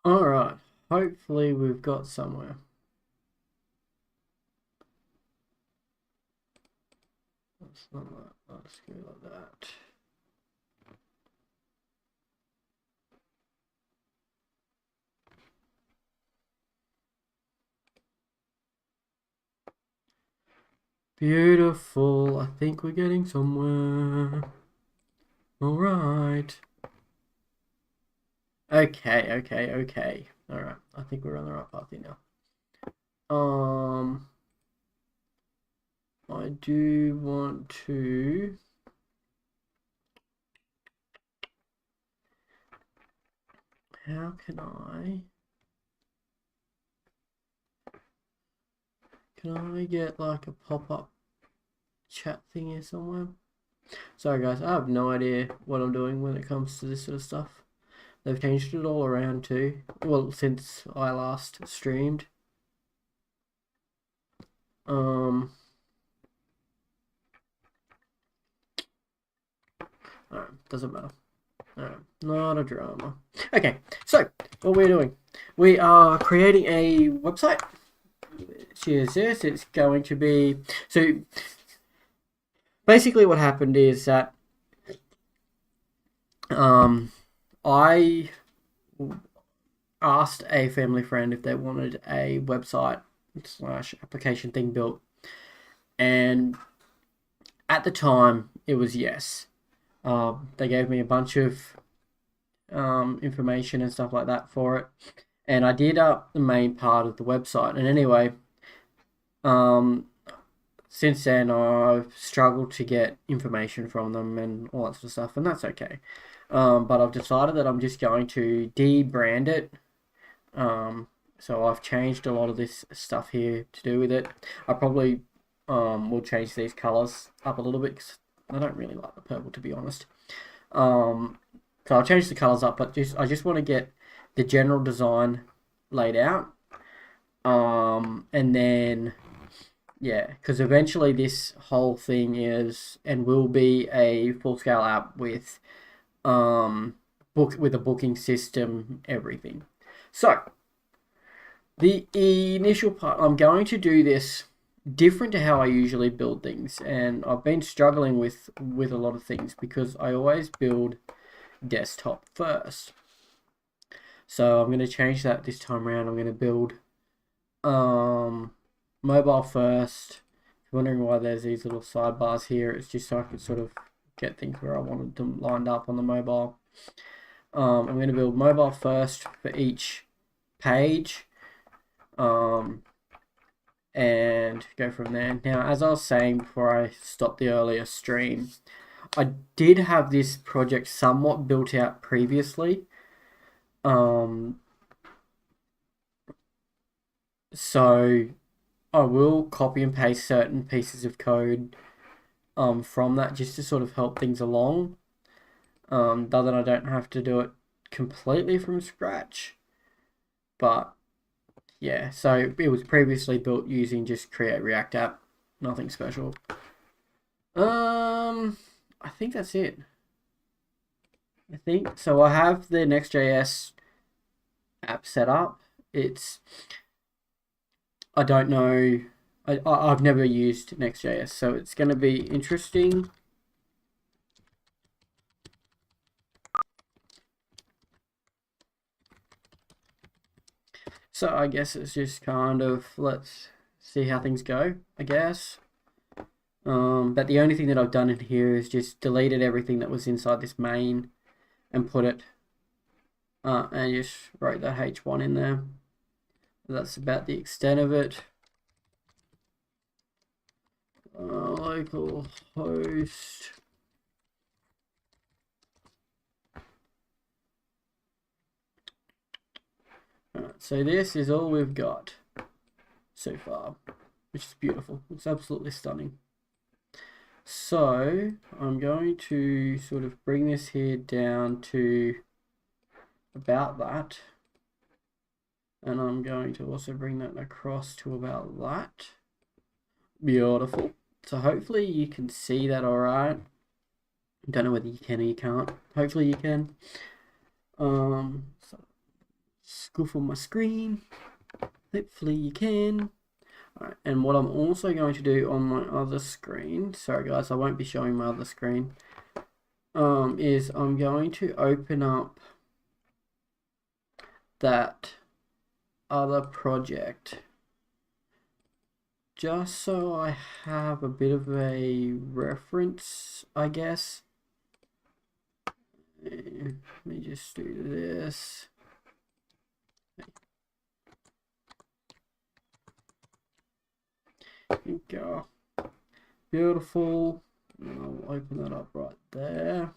All right. Hopefully we've got somewhere. Let's not let's go like that. Beautiful. I think we're getting somewhere. All right. Okay. All right. I think we're on the right path here now. I do want to. How can I? Can I get like a pop-up chat thing here somewhere? Sorry guys, I have no idea what I'm doing when it comes to this sort of stuff. They've changed it all around too. Well, since I last streamed. Um, alright, doesn't matter. Alright, not a drama. Okay, so what we're doing, we are creating a website. Here's this. It's going to be so. Basically, what happened is that I asked a family friend if they wanted a website slash application thing built, and at the time it was yes. They gave me a bunch of information and stuff like that for it, and I did up the main part of the website. And anyway, um, since then I've struggled to get information from them and all that sort of stuff, and that's okay. But I've decided that I'm just going to de-brand it. So I've changed a lot of this stuff here to do with it. I probably will change these colors up a little bit because I don't really like the purple, to be honest. So I'll change the colors up, but I just want to get the general design laid out. And then yeah, because eventually this whole thing is and will be a full scale app with with a booking system, everything. So the initial part, I'm going to do this different to how I usually build things, and I've been struggling with a lot of things because I always build desktop first. So I'm going to change that this time around. I'm going to build um, mobile first. If you're wondering why there's these little sidebars here, it's just so I can sort of get things where I wanted them lined up on the mobile. I'm going to build mobile first for each page. And go from there. Now, as I was saying before I stopped the earlier stream, I did have this project somewhat built out previously. So I will copy and paste certain pieces of code from that just to sort of help things along. Though that I don't have to do it completely from scratch. But yeah, so it was previously built using just Create React App, nothing special. I think that's it. I think so. I have the next.js app set up. It's I don't know. I've never used next.js, so it's going to be interesting. So I guess it's just kind of let's see how things go, I guess. But the only thing that I've done in here is just deleted everything that was inside this main and put it and just wrote that H1 in there. That's about the extent of it. Local host. Alright, so this is all we've got so far, which is beautiful. It's absolutely stunning. So I'm going to sort of bring this here down to about that. And I'm going to also bring that across to about that. Beautiful. So hopefully you can see that all right. Don't know whether you can or you can't. Hopefully you can. So go for my screen. Hopefully you can. Alright, and what I'm also going to do on my other screen, sorry guys, I won't be showing my other screen, is I'm going to open up that other project just so I have a bit of a reference, I guess. Let me just do this. There you go. Beautiful. And I'll open that up right there.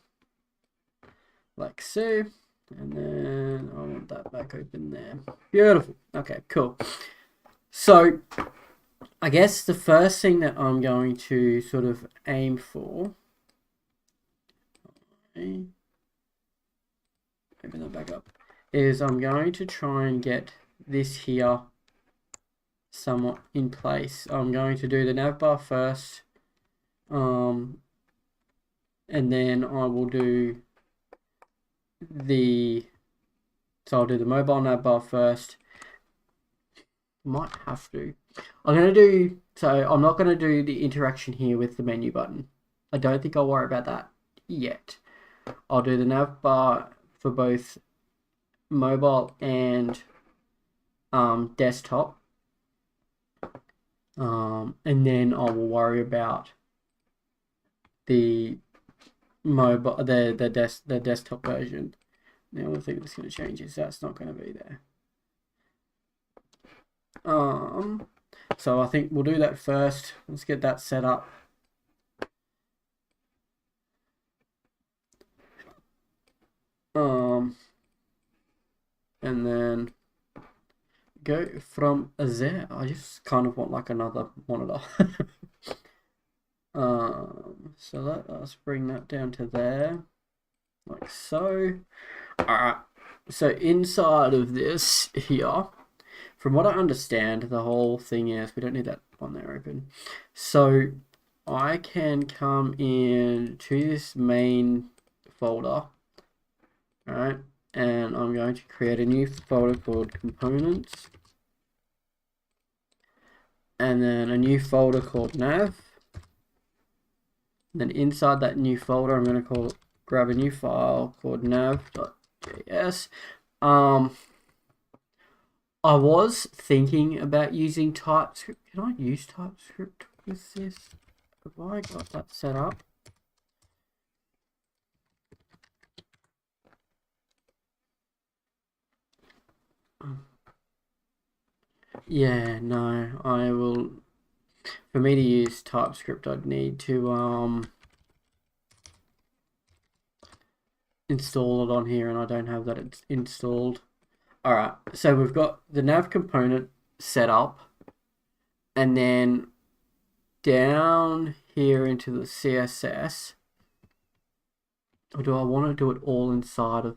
Like so. And then I want that back open there. Beautiful. Okay, cool. So I guess the first thing that I'm going to sort of aim for, open that back up, is I'm going to try and get this here somewhat in place. I'm going to do the navbar first, and then I will do so I'll do the mobile navbar first. Might have to. I'm not going to do the interaction here with the menu button. I don't think I'll worry about that yet. I'll do the navbar for both mobile and desktop. And then I will worry about the mobile, the desktop version. The only thing that's going to change is that's not going to be there. So I think we'll do that first. Let's get that set up. And then go from there. I just kind of want like another monitor. So let us bring that down to there, like so. Alright, so inside of this here, from what I understand, the whole thing is, we don't need that on there open. So I can come in to this main folder, alright, and I'm going to create a new folder called components, and then a new folder called nav. Then inside that new folder, I'm going to grab a new file called nav.js. I was thinking about using TypeScript. Can I use TypeScript with this? Have I got that set up? Yeah, no, I will. For me to use TypeScript, I'd need to install it on here, and I don't have that installed. Alright, so we've got the nav component set up, and then down here into the CSS, or do I want to do it all inside of...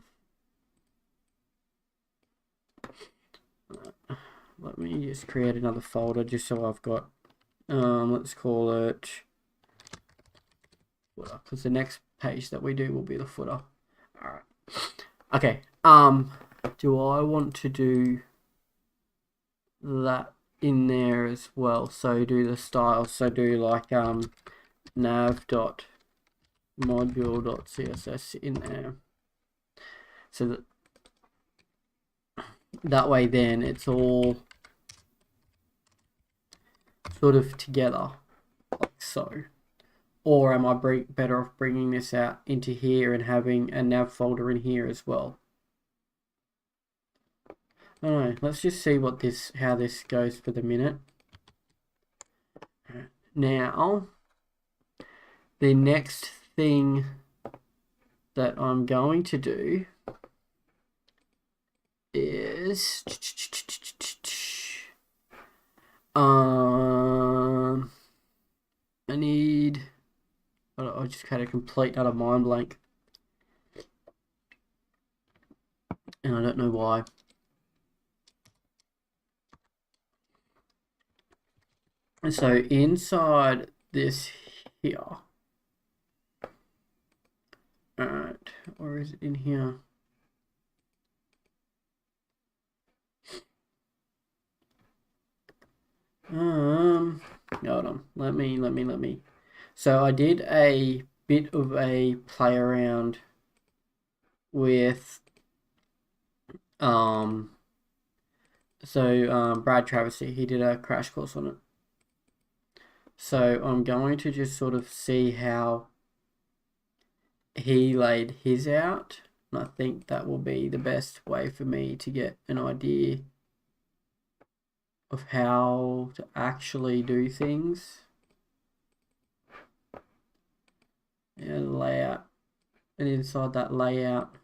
Let me just create another folder just so I've got, let's call it footer, because the next page that we do will be the footer. Alright. Okay. Do I want to do that in there as well? So do the style. So do like nav.module.css in there. So that way then it's all sort of together like so. Or am I better off bringing this out into here and having a nav folder in here as well? I don't know. Let's just see how this goes for the minute. Now, the next thing that I'm going to do is I just had a complete utter mind blank, and I don't know why. So inside this here, alright, or is it in here? Hold on. Let me. So I did a bit of a play around with Brad Travesty, he did a crash course on it. So I'm going to just sort of see how he laid his out. And I think that will be the best way for me to get an idea of how to actually do things. And layout. And inside that layout,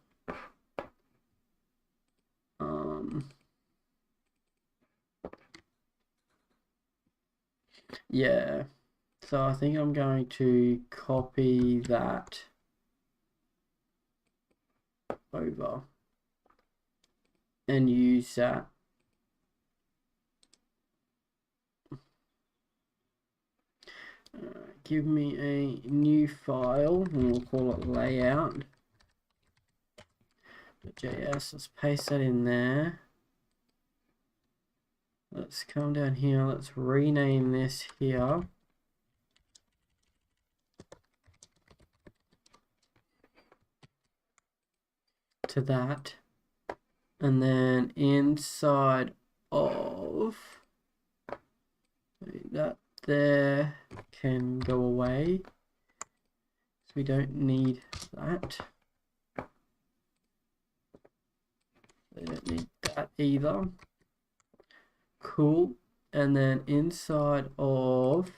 yeah. So I think I'm going to copy that over and use that. Give me a new file and we'll call it layout.js. Let's paste that in there. Let's come down here. Let's rename this here to that. And then inside of that there can go away. So we don't need that. We don't need that either. Cool. And then inside of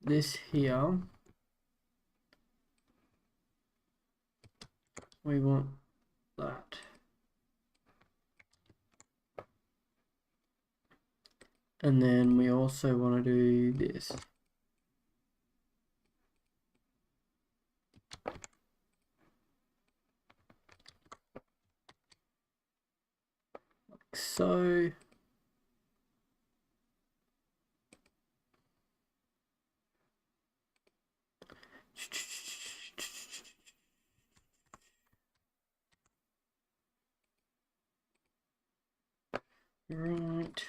this here, we want that. And then we also want to do this. Like so. Right.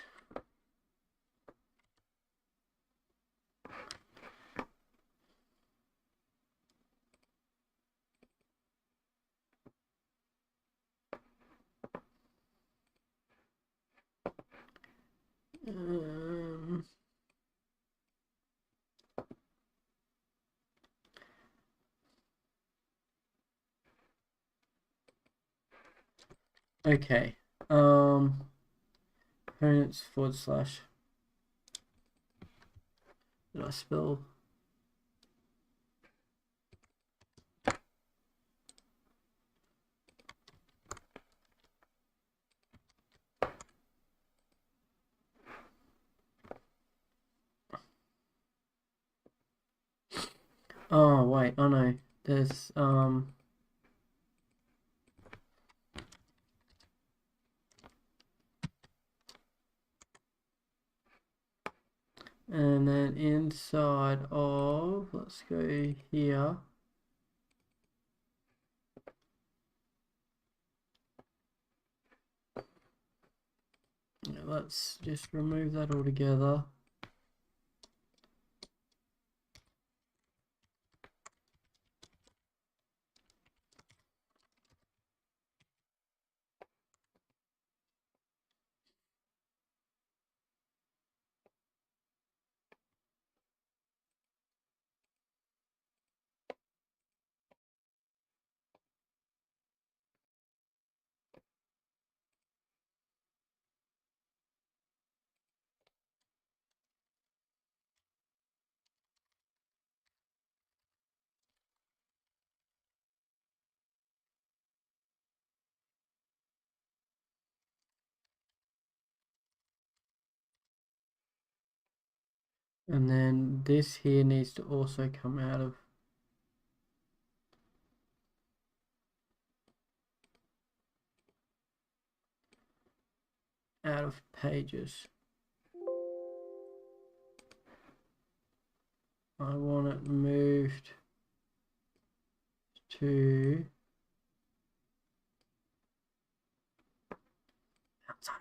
Okay. Components / did I spell? Oh wait, oh no. There's and then inside of, let's go here. Let's just remove that altogether. And then this here needs to also come out of pages. I want it moved to outside of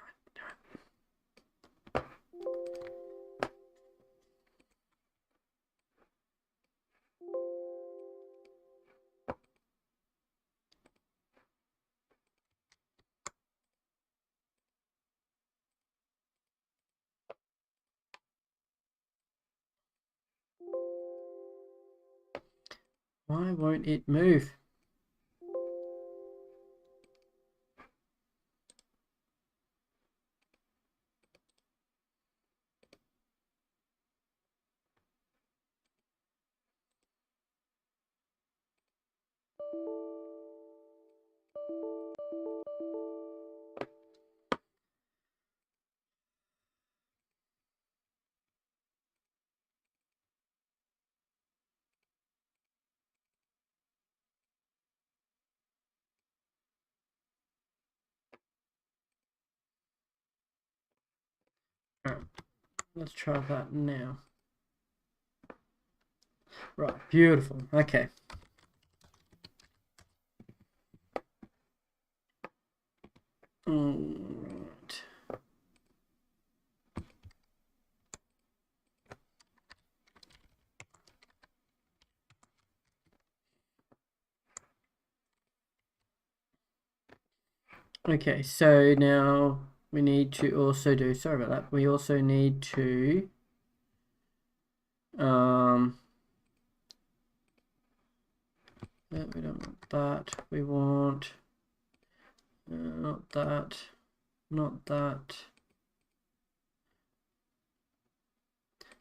it. Why won't it move? Alright, let's try that now. Right, beautiful. Okay. Right. Okay, so now we need to also do, sorry about that, we also need to we don't want that, we want not that, not that,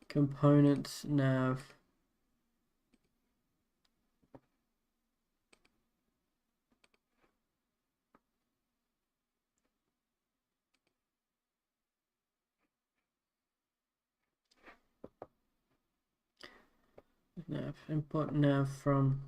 components nav. Nav, import nav from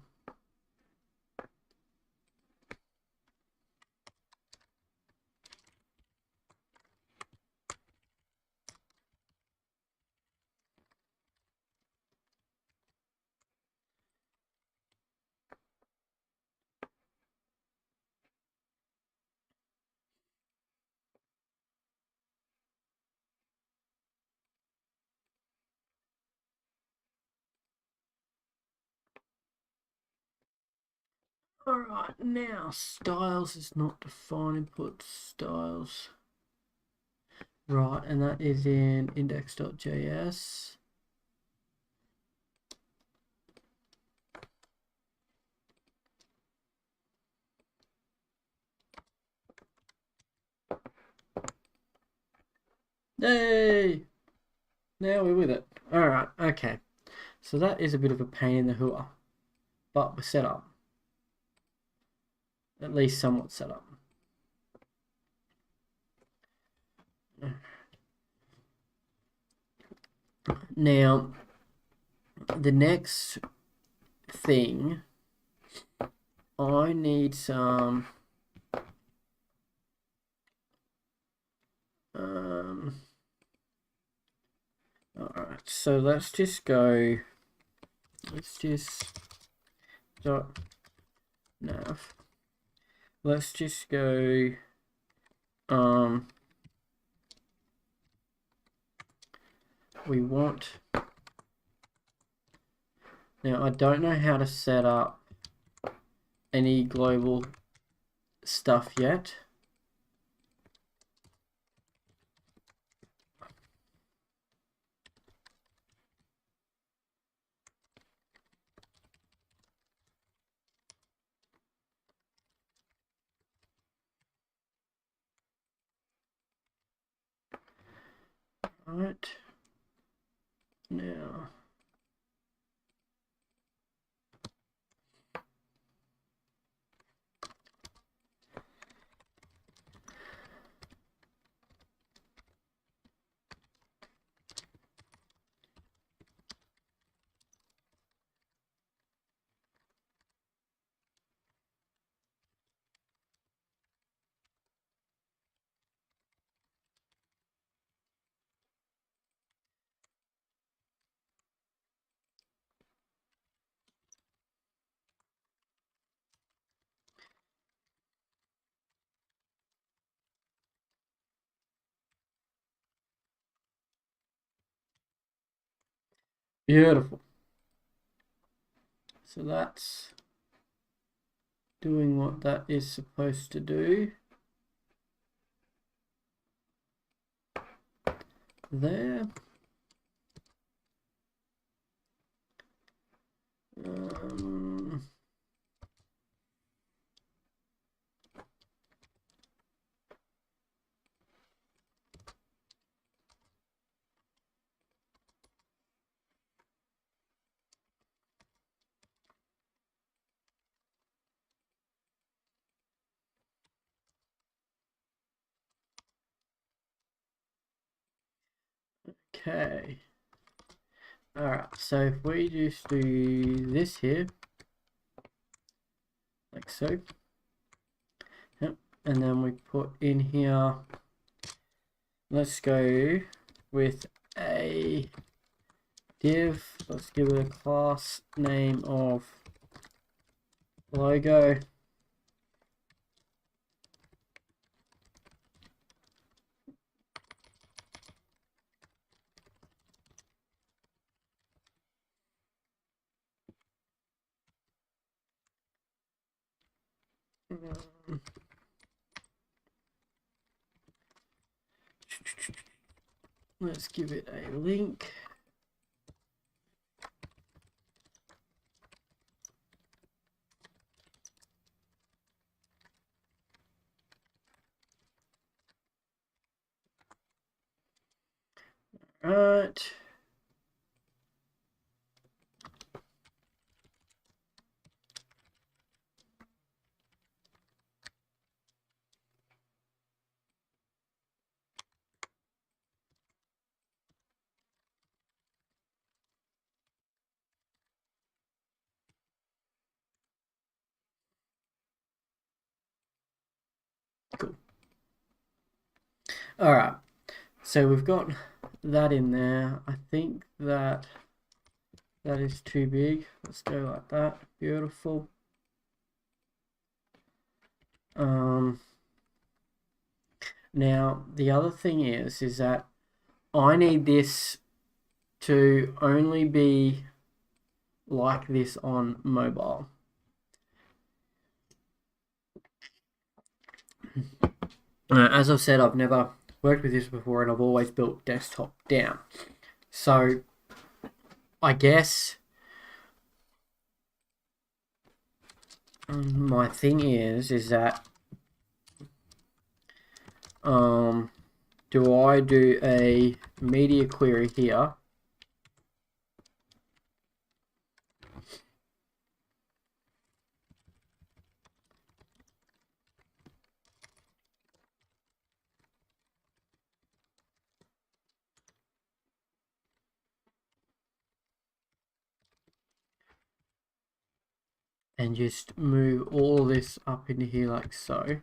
Alright, now styles is not defined, input styles. Right, and that is in index.js. Yay! Now we're with it. Alright, okay. So that is a bit of a pain in the hooah, but we're set up. At least somewhat set up. Now, the next thing, I need some alright, so let's just go, let's just dot nav. Let's just go we want, now I don't know how to set up any global stuff yet. Right now, Beautiful. So that's doing what that is supposed to do. There. Okay. Alright, so if we just do this here, like so. Yep. And then we put in here, let's go with a div. Let's give it a class name of logo. Let's give it a link. Right. Cool. All right. So we've got that in there. I think that is too big. Let's go like that. Beautiful. Now the other thing is that I need this to only be like this on mobile. As I've said, I've never worked with this before and I've always built desktop down. So I guess my thing is that do I do a media query here? And just move all this up into here like so.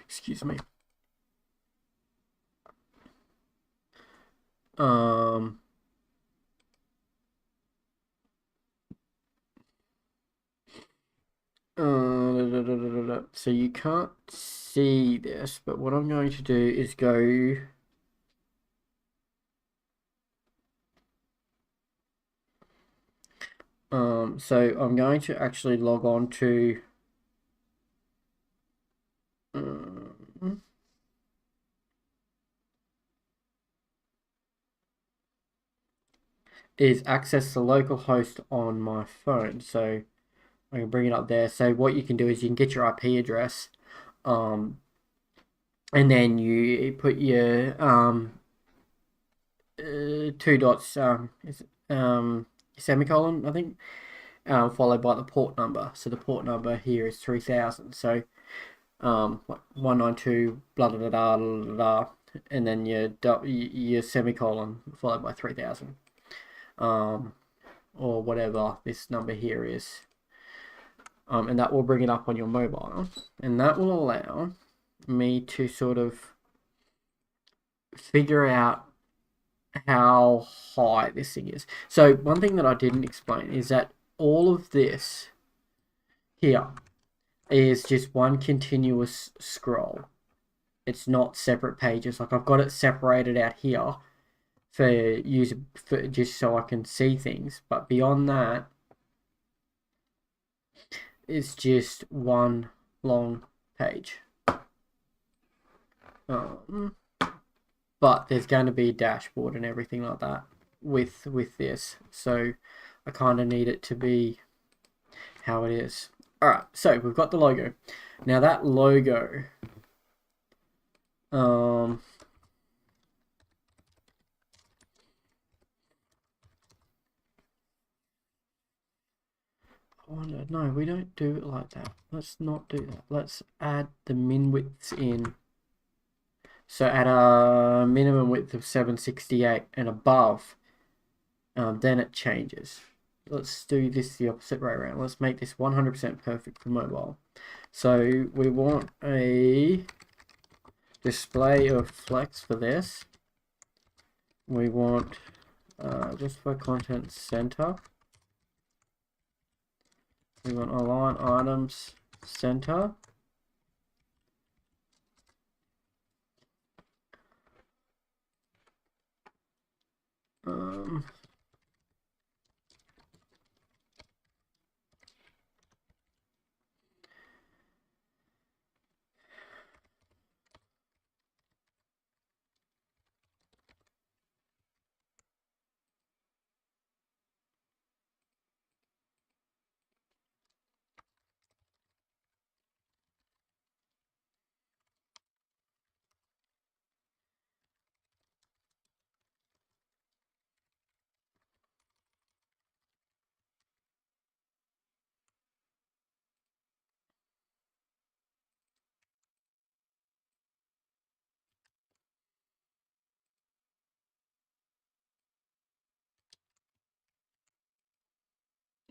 Excuse me. So you can't see this, but what I'm going to do is go so I'm going to actually log on to is access the local host on my phone. So I can bring it up there. So what you can do is you can get your IP address, and then you put your two dots, semicolon, I think, followed by the port number. So the port number here is 3000. So 192 blah blah blah blah blah, blah, and then your semicolon followed by 3000, or whatever this number here is, and that will bring it up on your mobile, and that will allow me to sort of figure out how high this thing is. So one thing that I didn't explain is that all of this here is just one continuous scroll. it's not separate pages. Like I've got it separated out here for user, for just so I can see things. But beyond that, it's just one long page. But there's going to be a dashboard and everything like that with this. So I kind of need it to be how it is. All right, so we've got the logo. Now that logo, oh no, we don't do it like that. Let's not do that. Let's add the min widths in. So at a minimum width of 768 and above, then it changes. Let's do this the opposite way around. Let's make this 100% perfect for mobile. So we want a display of flex for this. We want just for content center. We want align items center.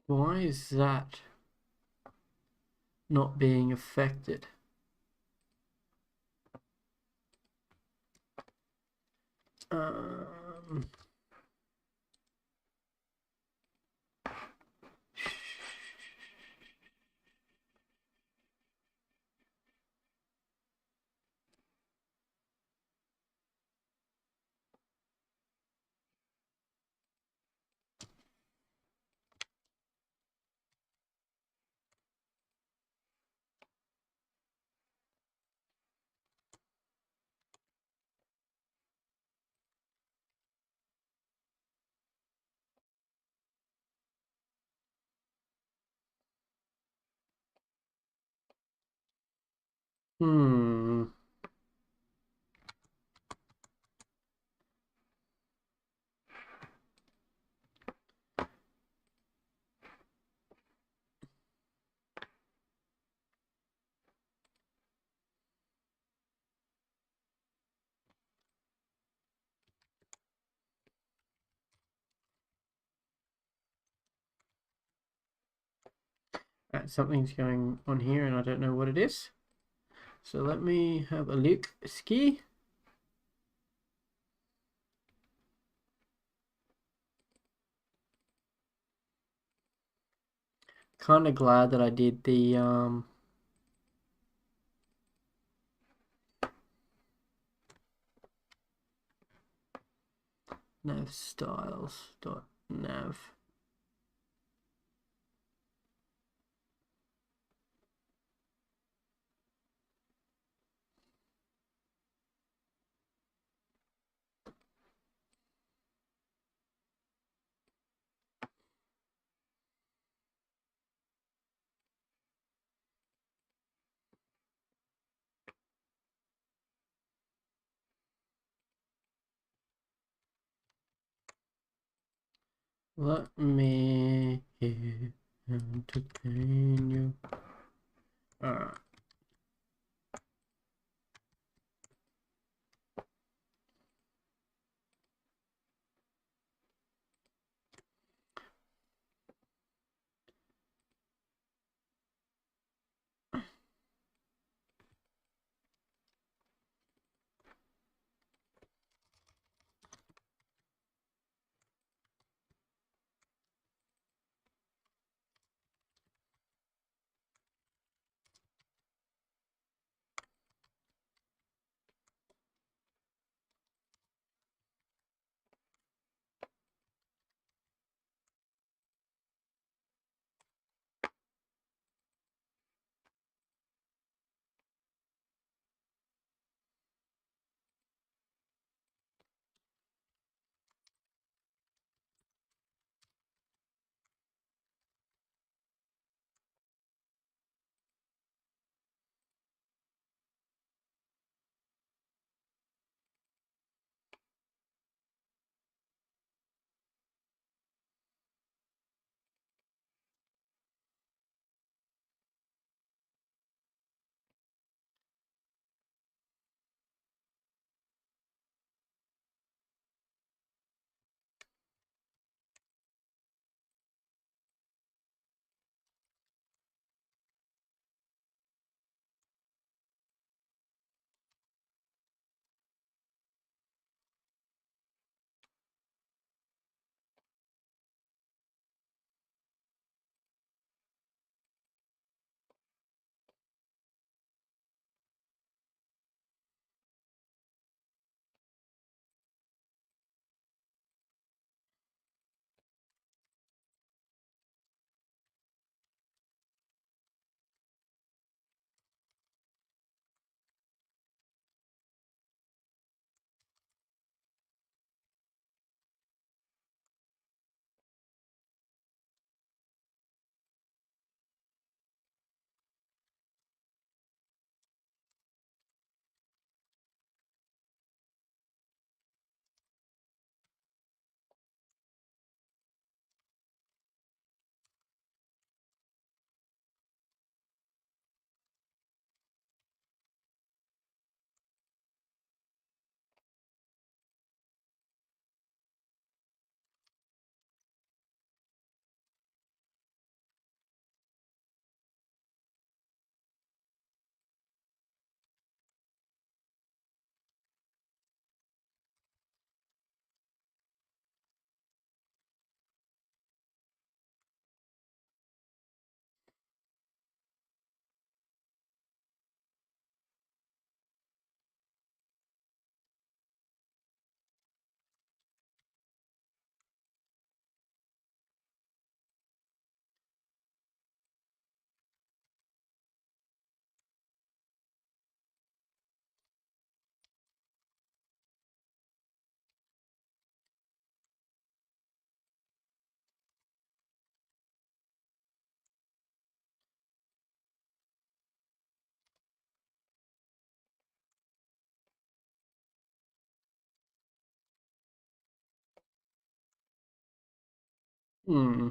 Why is that not being affected? Hmm. Something's going on here and I don't know what it is. So let me have a look. Ski. Kind of glad that I did the nav styles dot nav. Let me entertain you. Alright. Hmm.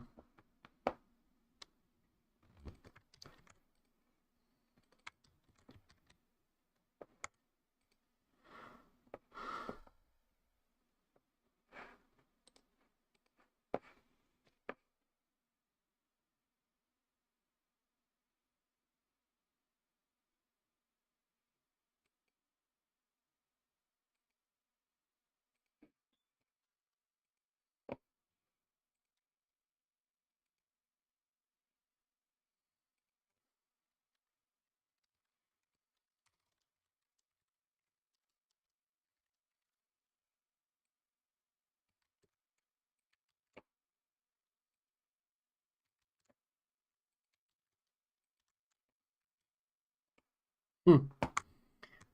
Hmm.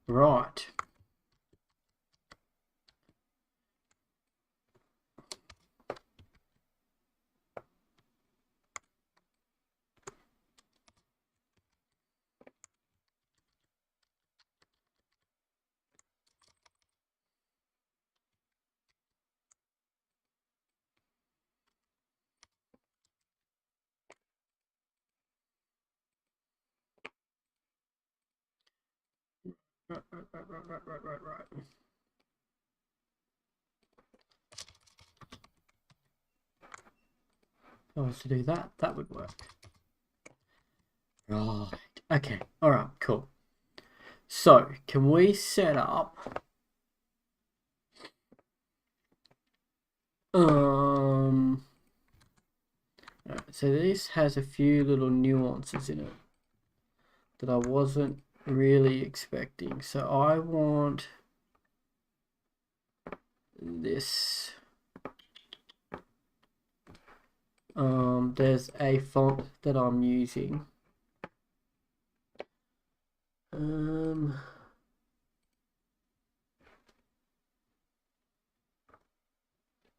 Right. Right. If I was to do that, that would work. Right. Okay. All right. Cool. So, can we set up? Um. So this has a few little nuances in it that I wasn't really expecting. So I want this. There's a font that I'm using.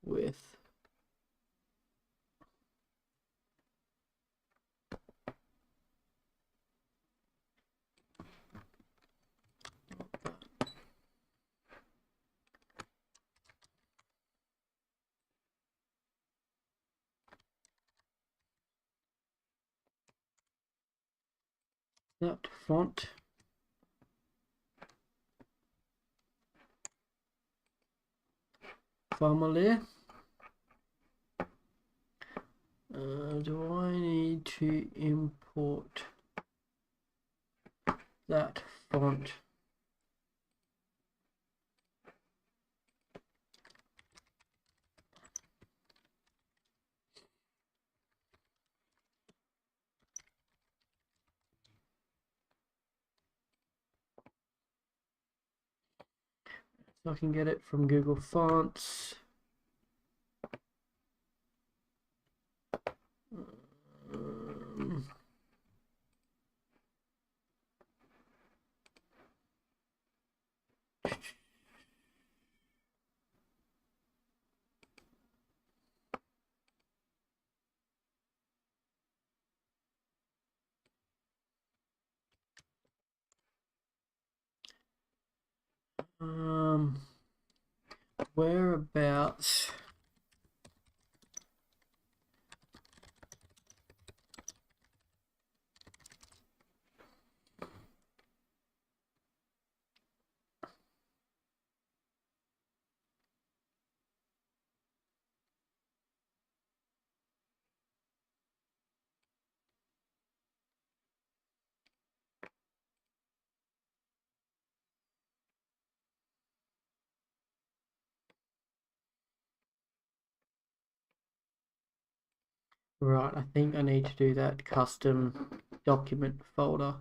With that font. Family. Do I need to import that font? So I can get it from Google Fonts. Whereabouts? Right, I think I need to do that custom document folder.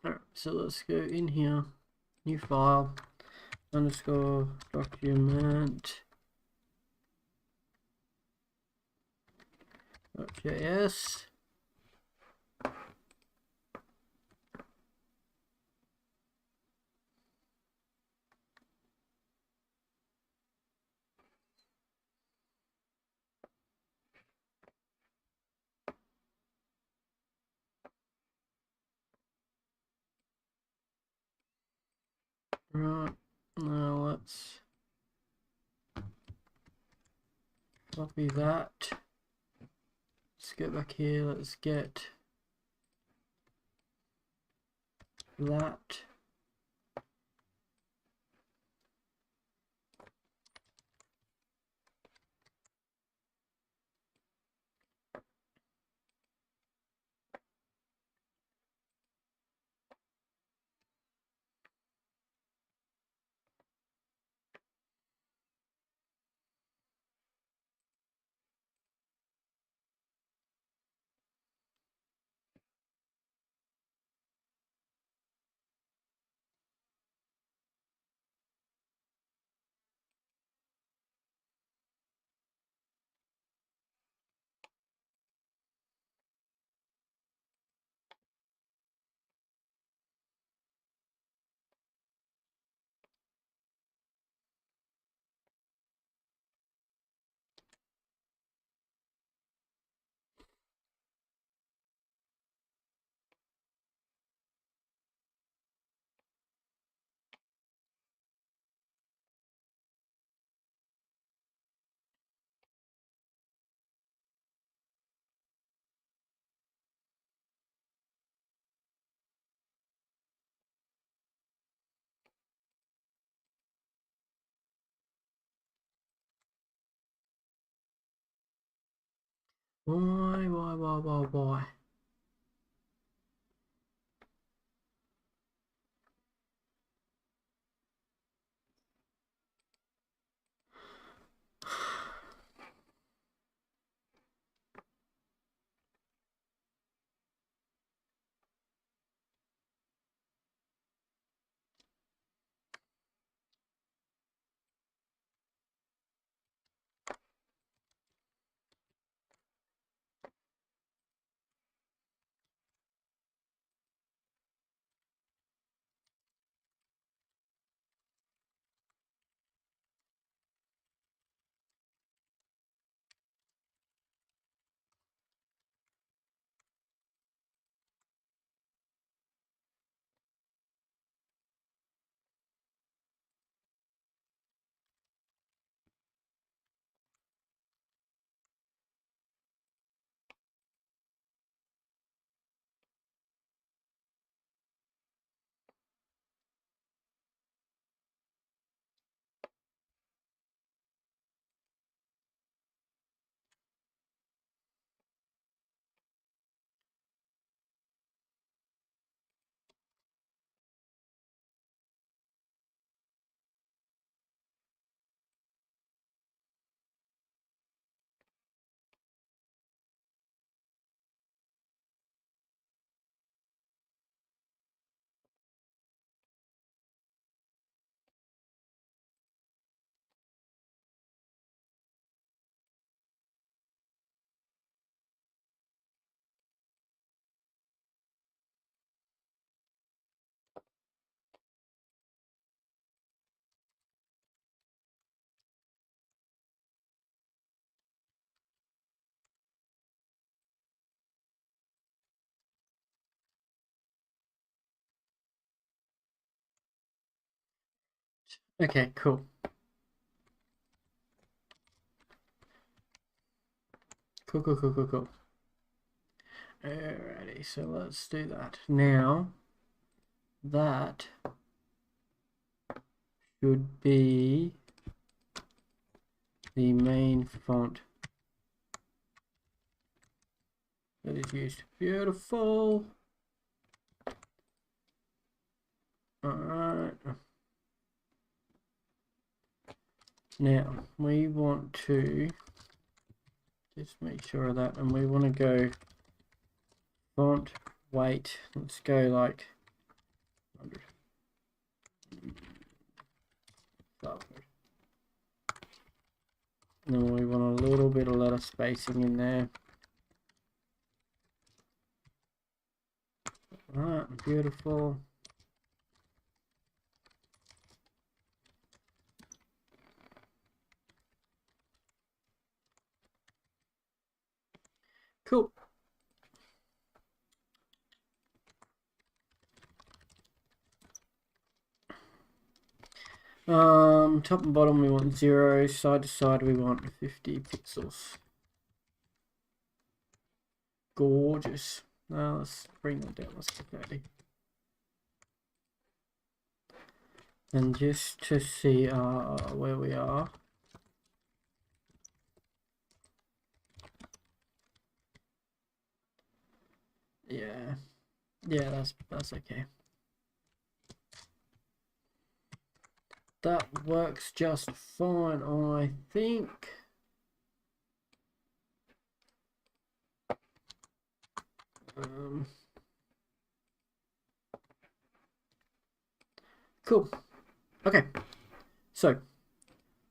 Alright, so let's go in here, new file, underscore document .js. Right, now let's copy that. Let's get back here, let's get that. Why? Okay, cool. Cool. Alrighty, so let's do that. Now, that should be the main font that is used. Beautiful. Alright. Now, we want to just make sure of that, and we want to go font weight. Let's go like 100. And then we want a little bit of letter spacing in there. Alright, beautiful. Cool. Top and bottom we want 0. Side to side we want 50 pixels. Gorgeous. Now let's bring that down. Let's get 30. And just to see where we are. Yeah. Yeah, that's okay. That works just fine, I think. Cool. Okay. So,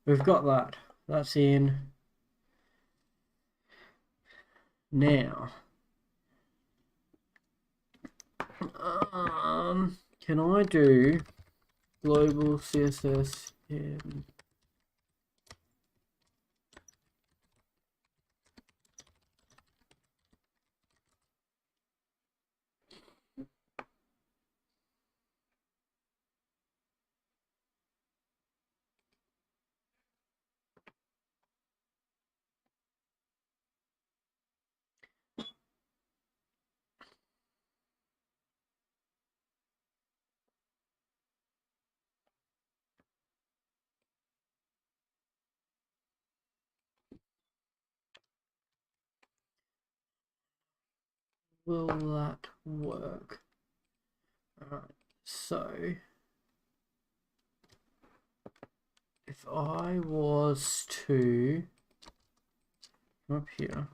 we've got that. That's in. Now. Can I do global CSS in... Will that work? Alright, so if I was to come up here,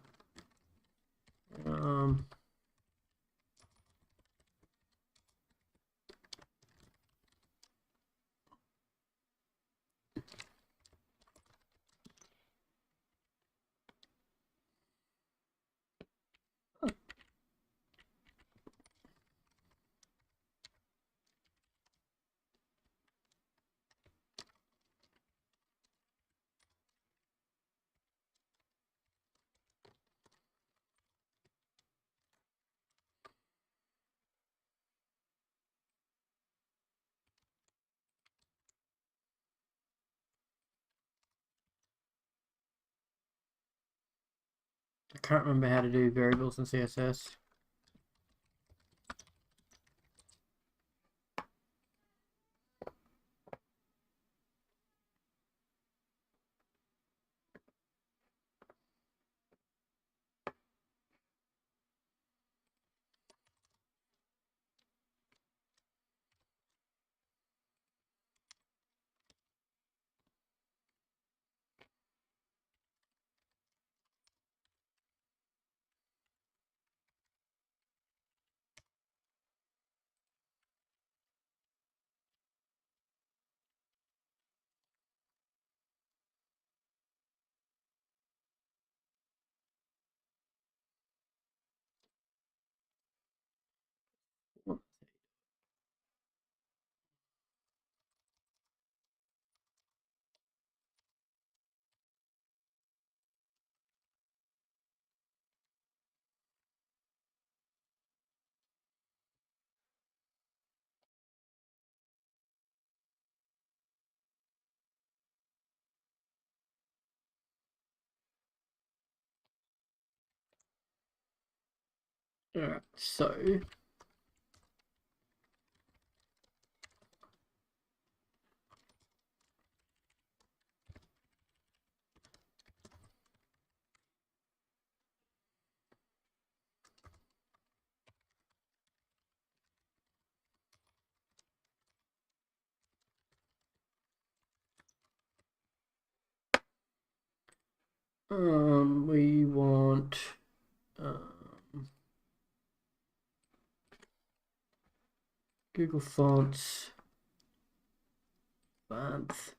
I can't remember how to do variables in CSS. Alright, so we want Google Fonts, Banff.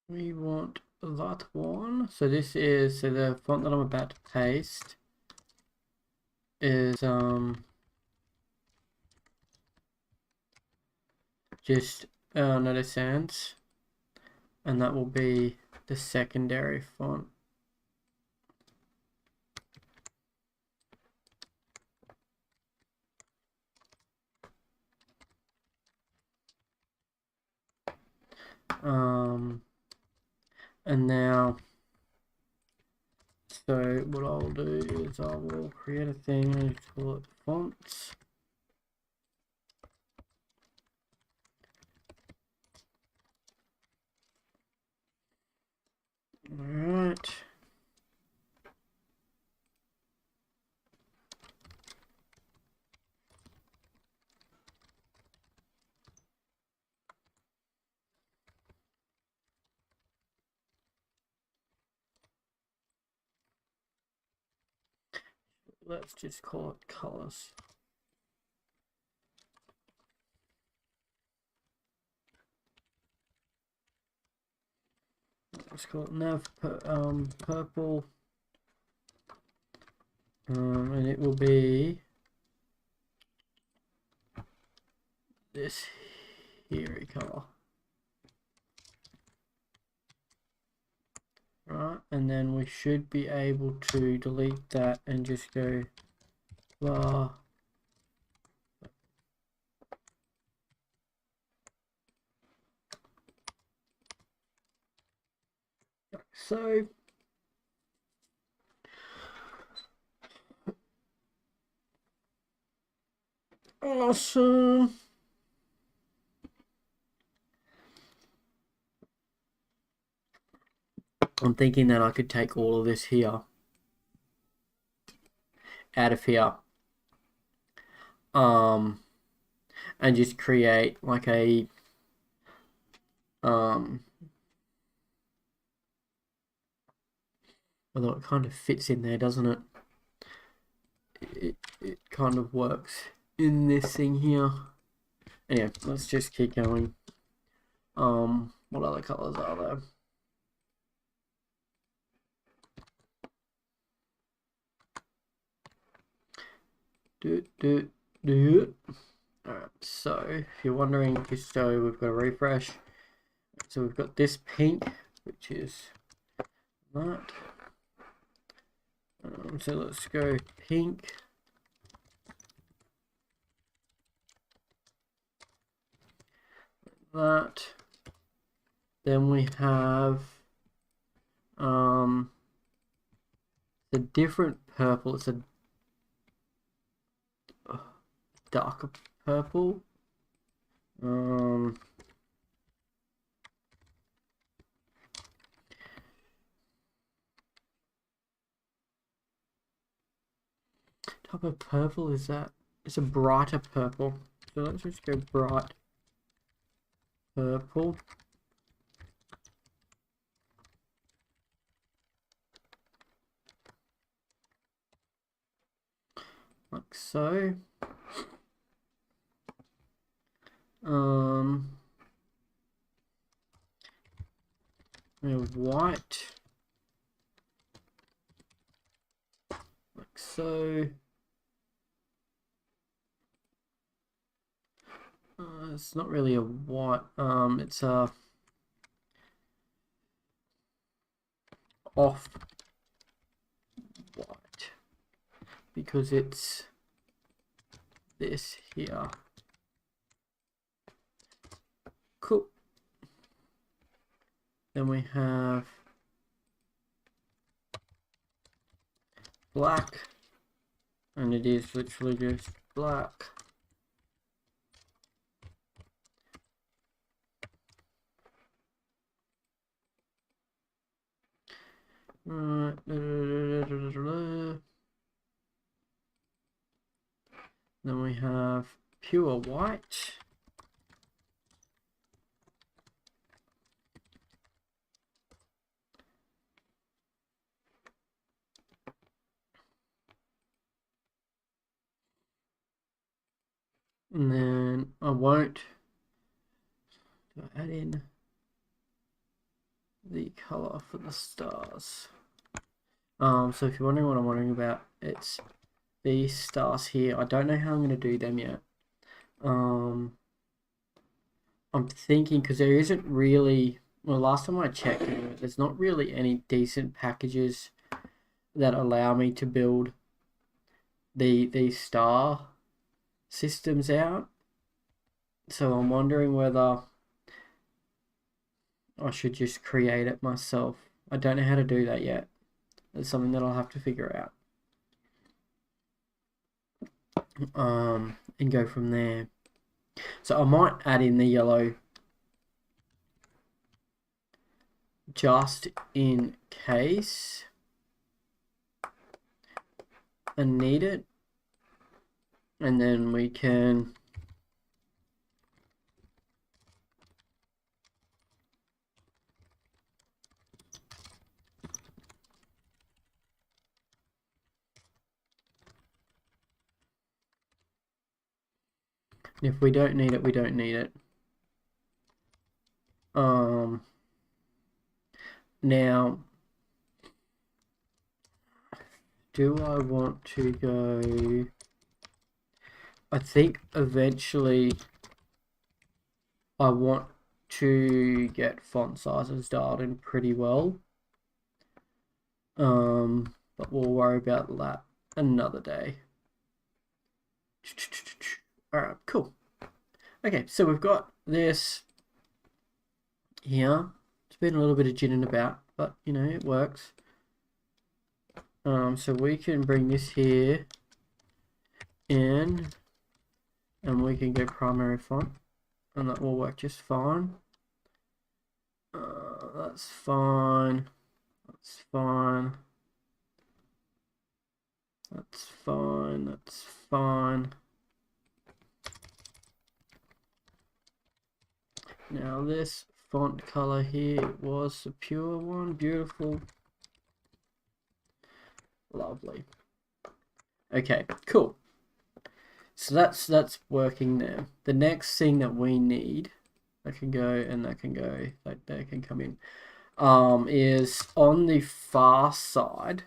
we want that one. So this is, so the font that I'm about to paste is just no sans, and that will be the secondary font. And now, so what I'll do is I will create a thing and call it fonts. All right. Let's just call it colors. Let's call it nav purple, and it will be this hairy color. Right, and then we should be able to delete that and just go blah. So awesome. I'm thinking that I could take all of this here out of here, and just create like a although it kind of fits in there, doesn't it? It kind of works in this thing here. Anyway, let's just keep going. What other colors are there? Alright, so if you're wondering, just so we've got a refresh. So we've got this pink, which is that. So let's go pink. That. Then we have the different purple. It's a darker purple. Type of purple is that? It's a brighter purple. So let's just go bright purple. Like so. We have white. Like so. It's not really a white. It's a off white because it's this here. Cool. Then we have black, and it is literally just black. Then we have pure white. And then I won't add in the color for the stars. So if you're wondering what I'm wondering about, it's these stars here. I don't know how I'm going to do them yet. I'm thinking because there isn't really, well, last time I checked, there's not really any decent packages that allow me to build these star systems out. So I'm wondering whether I should just create it myself. I don't know how to do that yet. It's something that I'll have to figure out. And go from there. So I might add in the yellow just in case I need it. And then we can if we don't need it, we don't need it. Now, do I want to go? I think eventually I want to get font sizes dialed in pretty well. But we'll worry about that another day. Alright, cool. Okay, so we've got this here. It's been a little bit of jittering about, but you know, it works. So we can bring this here in, and we can go primary font, and that will work just fine. That's fine. That's fine. That's fine. That's fine. Now this font color here was the pure one. Beautiful. Lovely. Okay, cool. So that's working there. The next thing that we need, that can go and that can go, that can come in, is on the far side.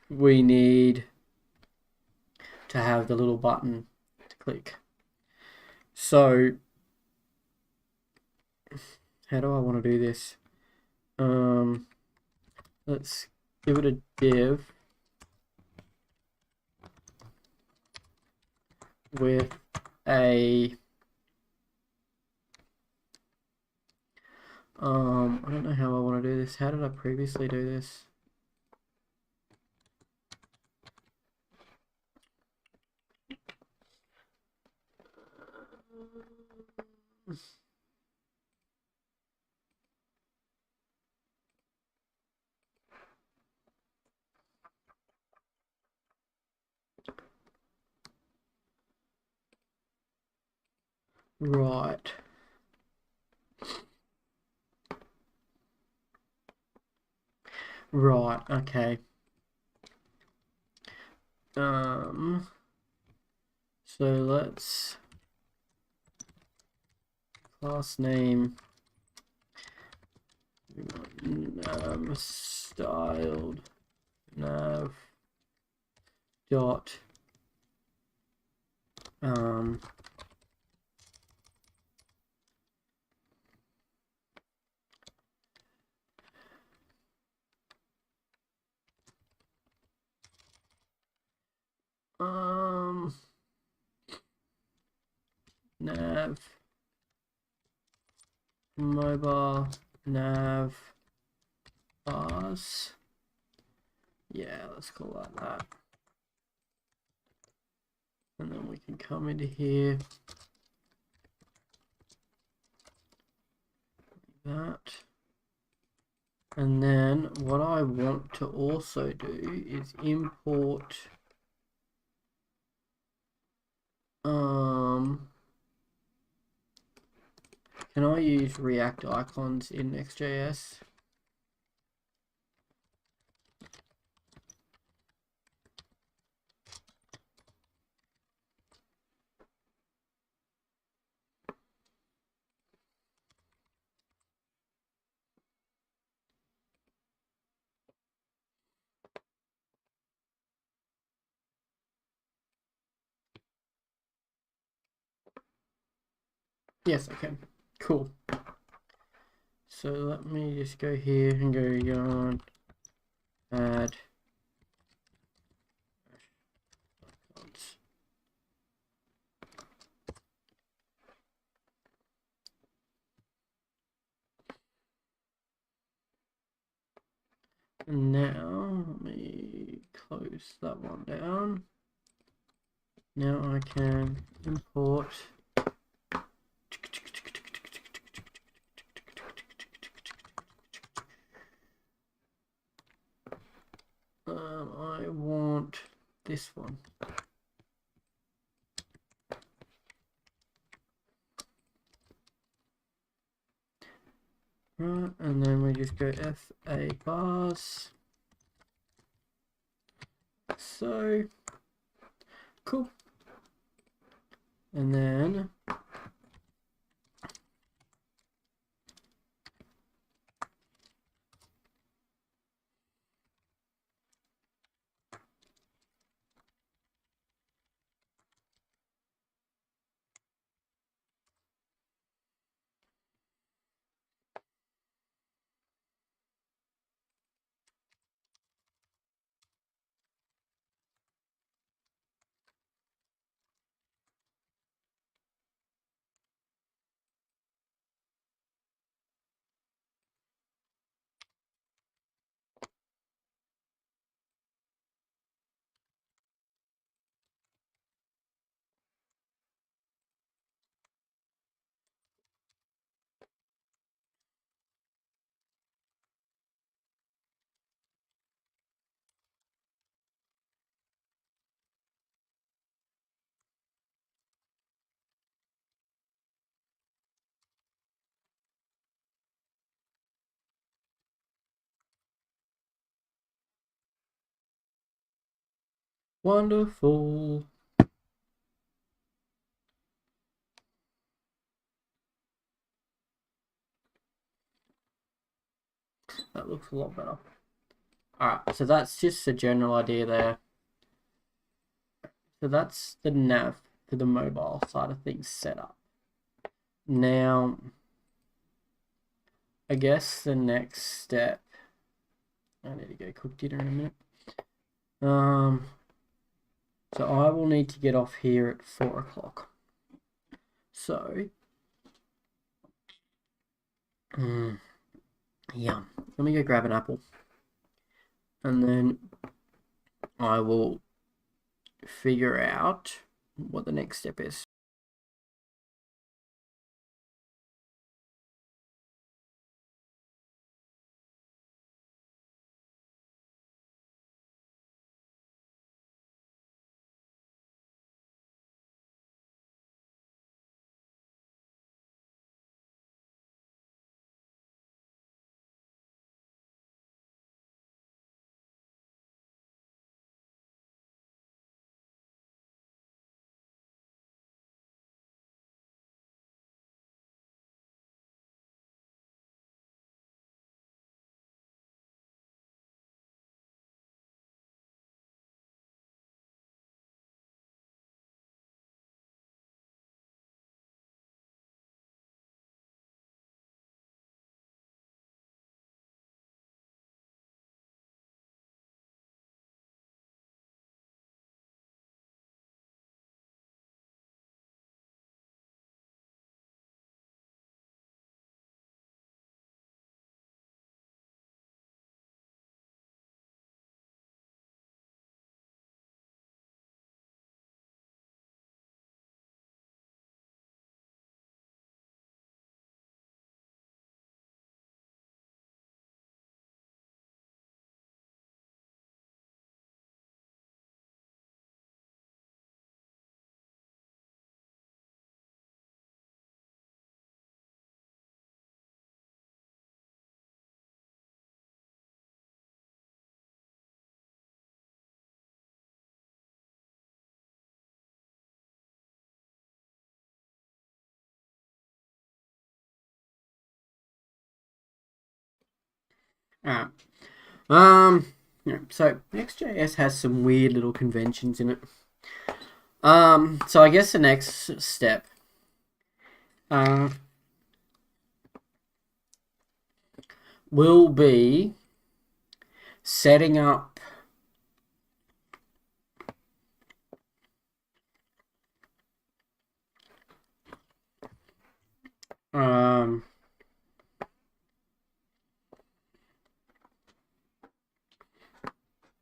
We need to have the little button to click. So how do I want to do this? Let's give it a div with a I don't know how I want to do this. How did I previously do this? Right. Right, okay. So let's class name styled nav dot nav mobile nav bars. Yeah, let's call that. And then we can come into here. That. And then what I want to also do is import can I use React icons in next.js? Yes, I can. Cool. So let me just go here and go yarn add icons. And now let me close that one down. Now I can import I want this one. Right, and then we just go FA bars. So cool. And then wonderful. That looks a lot better. Alright, so that's just a general idea there. So that's the nav for the mobile side of things set up. Now, I guess the next step, I need to go cook dinner in a minute. So I will need to get off here at 4 o'clock. So, yeah, let me go grab an apple. And then I will figure out what the next step is. Alright. Yeah, so next.js has some weird little conventions in it. So I guess the next step will be setting up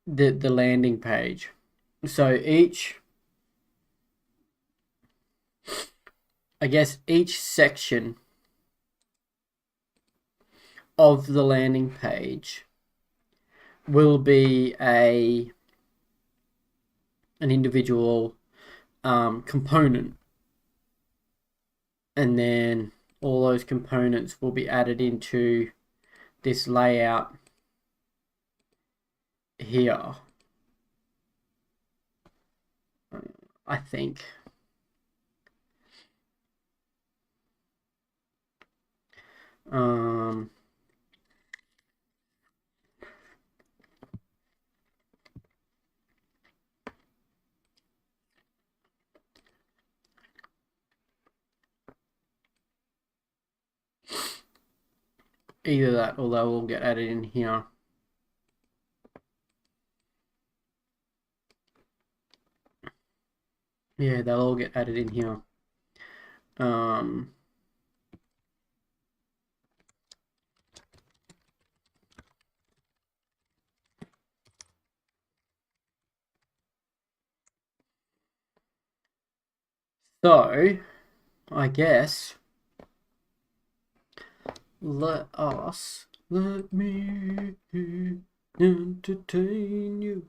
the landing page. So each section of the landing page will be an individual component, and then all those components will be added into this layout here, I think. Either that or they will get added in here. Yeah, they'll all get added in here. So, I guess let me entertain you.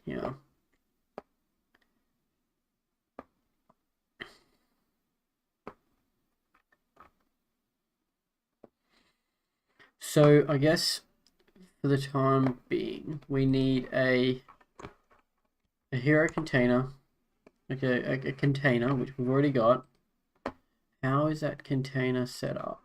Yeah. So I guess for the time being, we need a hero container, like a container, which we've already got. How is that container set up?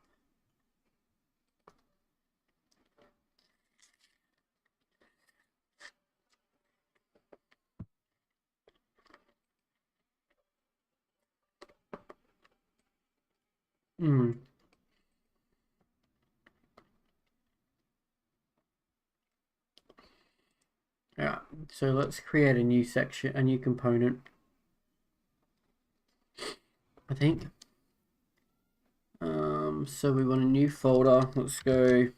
Yeah, so let's create a new section, a new component, I think. So we want a new folder. Let's go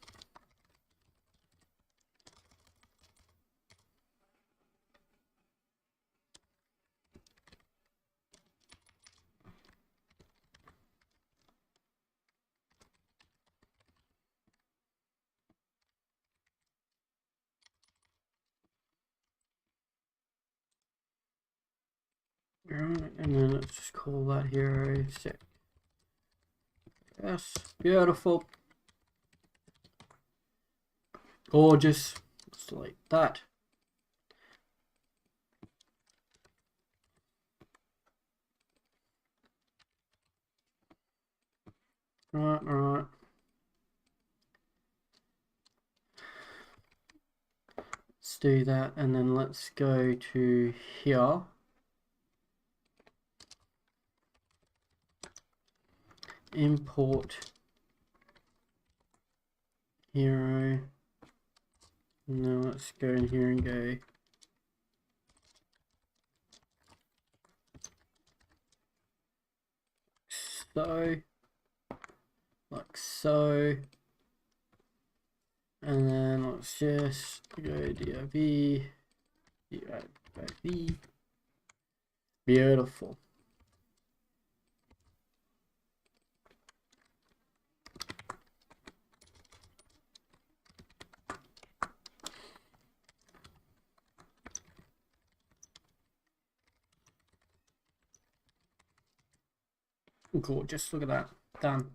and then let's just call that hero set. Yes, beautiful. Gorgeous. Let's delete that. Alright. Let's do that, and then let's go to here. Import hero. Now let's go in here and go so, like so, and then let's just go div, beautiful. Gorgeous, look at that, done.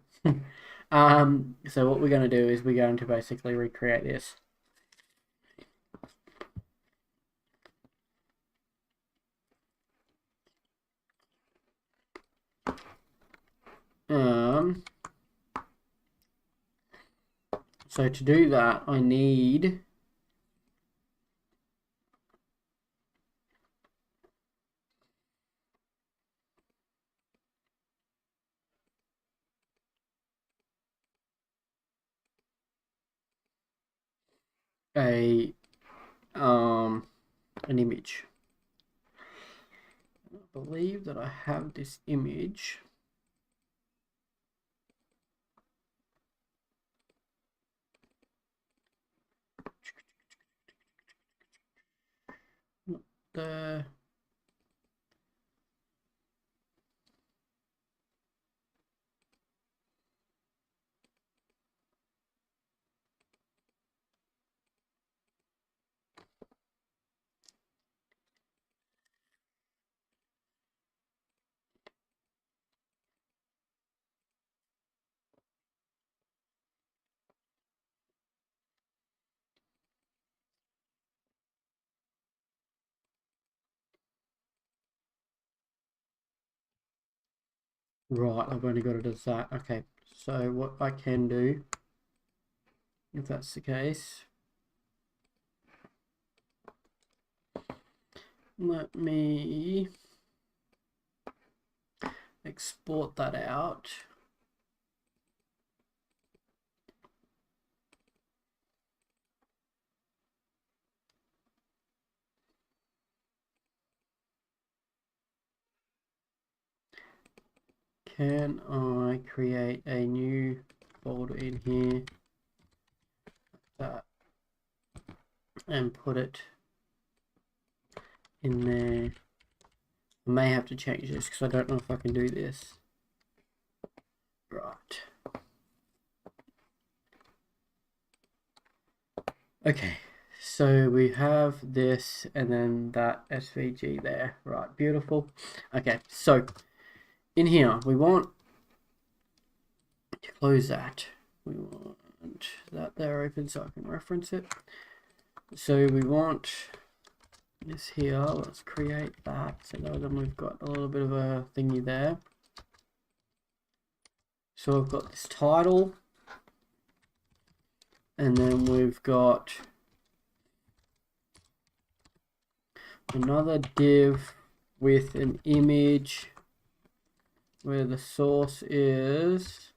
So what we're going to do is we're going to basically recreate this. So to do that, I need a an image. I believe that I have this image. Not there. Right, I've only got it as that. Okay, so what I can do, if that's the case, let me export that out. Can I create a new folder in here and put it in there? I may have to change this because I don't know if I can do this. Right. Okay, so we have this and then that SVG there. Right, beautiful. Okay, so in here we want to close that. We want that there open so I can reference it. So we want this here. Let's create that. So then we've got a little bit of a thingy there. So I've got this title, and then we've got another div with an image where the source is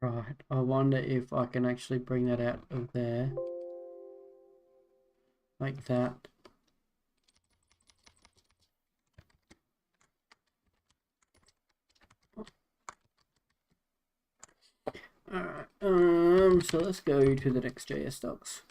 right. I wonder if I can actually bring that out of there like that. Alright, so let's go to the next.js docs.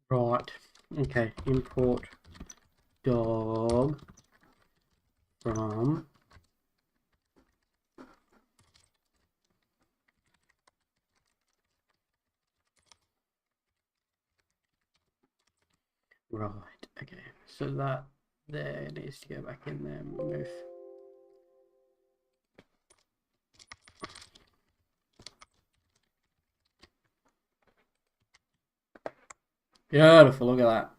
Right. Okay. Import dog from right. Okay. So that there needs to go back in there. Move. Beautiful. Look at that.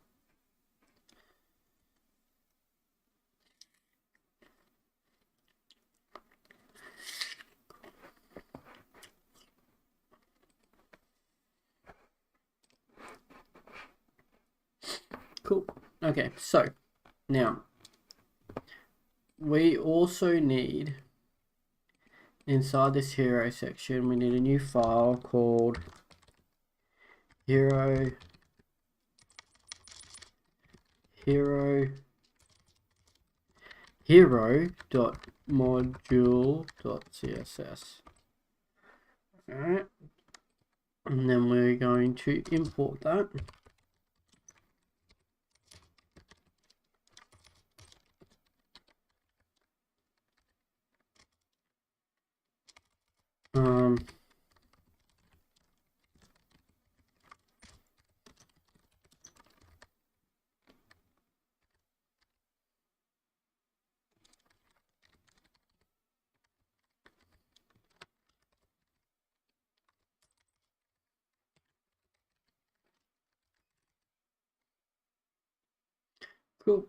Cool. Okay. So now we also need inside this hero section, we need a new file called hero hero.module.css. Alright, and then we're going to import that. Cool.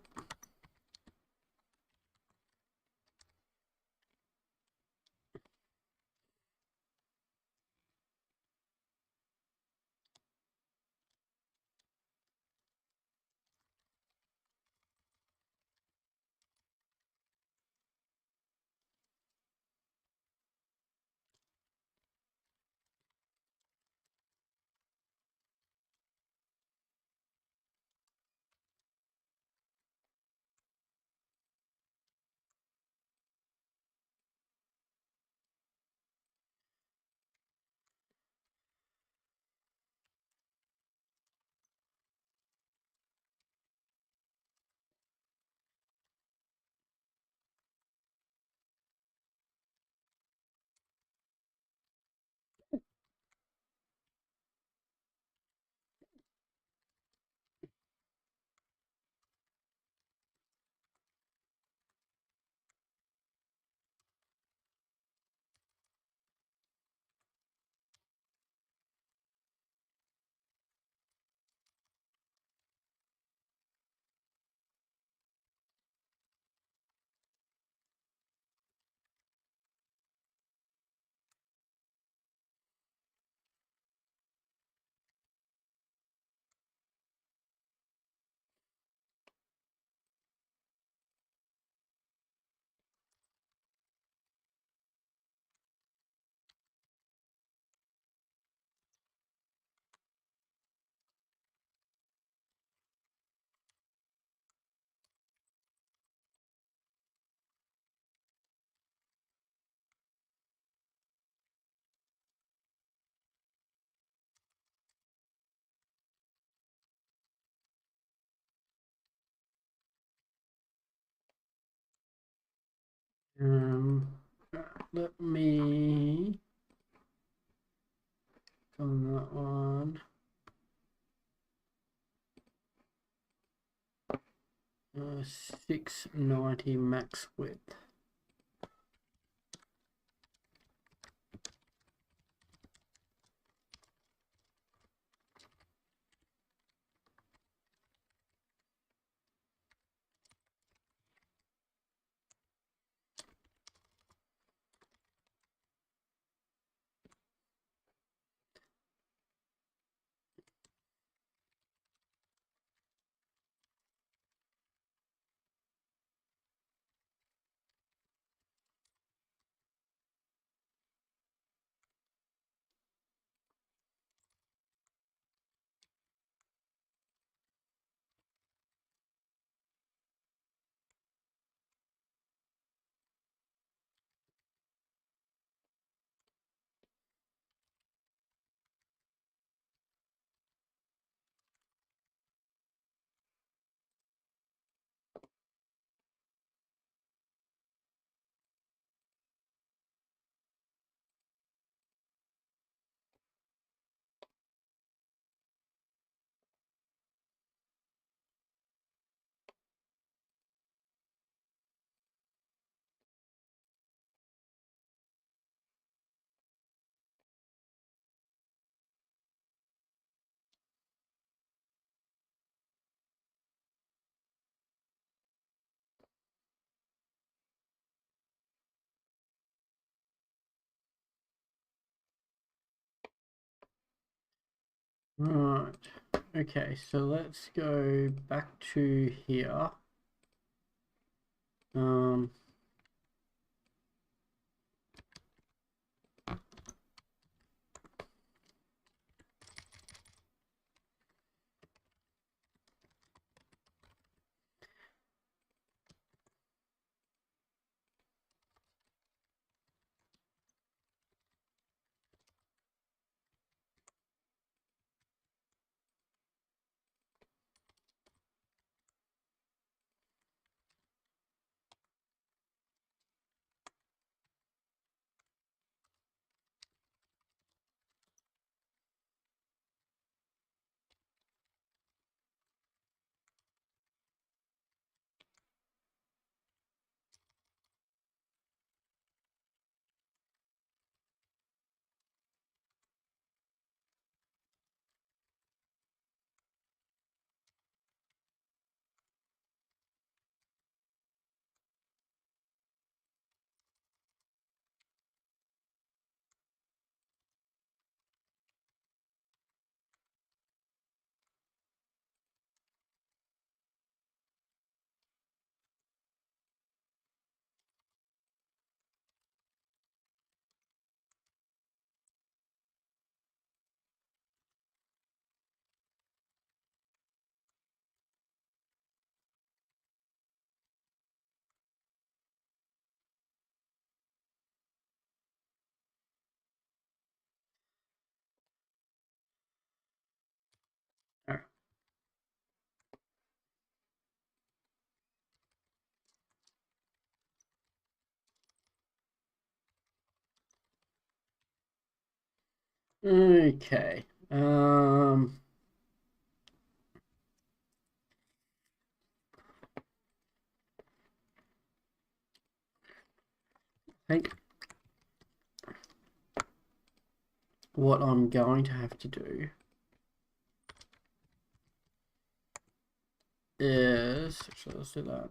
Um, let me on that one. 690 max width. Right. Okay, so let's go back to here. Um, alright. Okay. I think what I'm going to have to do is, actually, let's do that.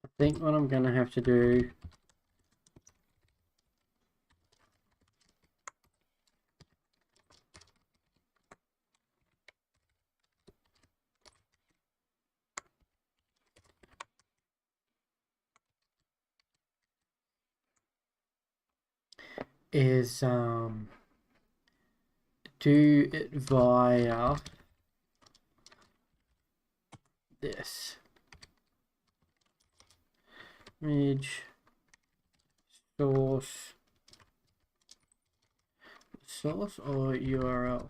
I think what I'm going to have to do is do it via this image source or URL.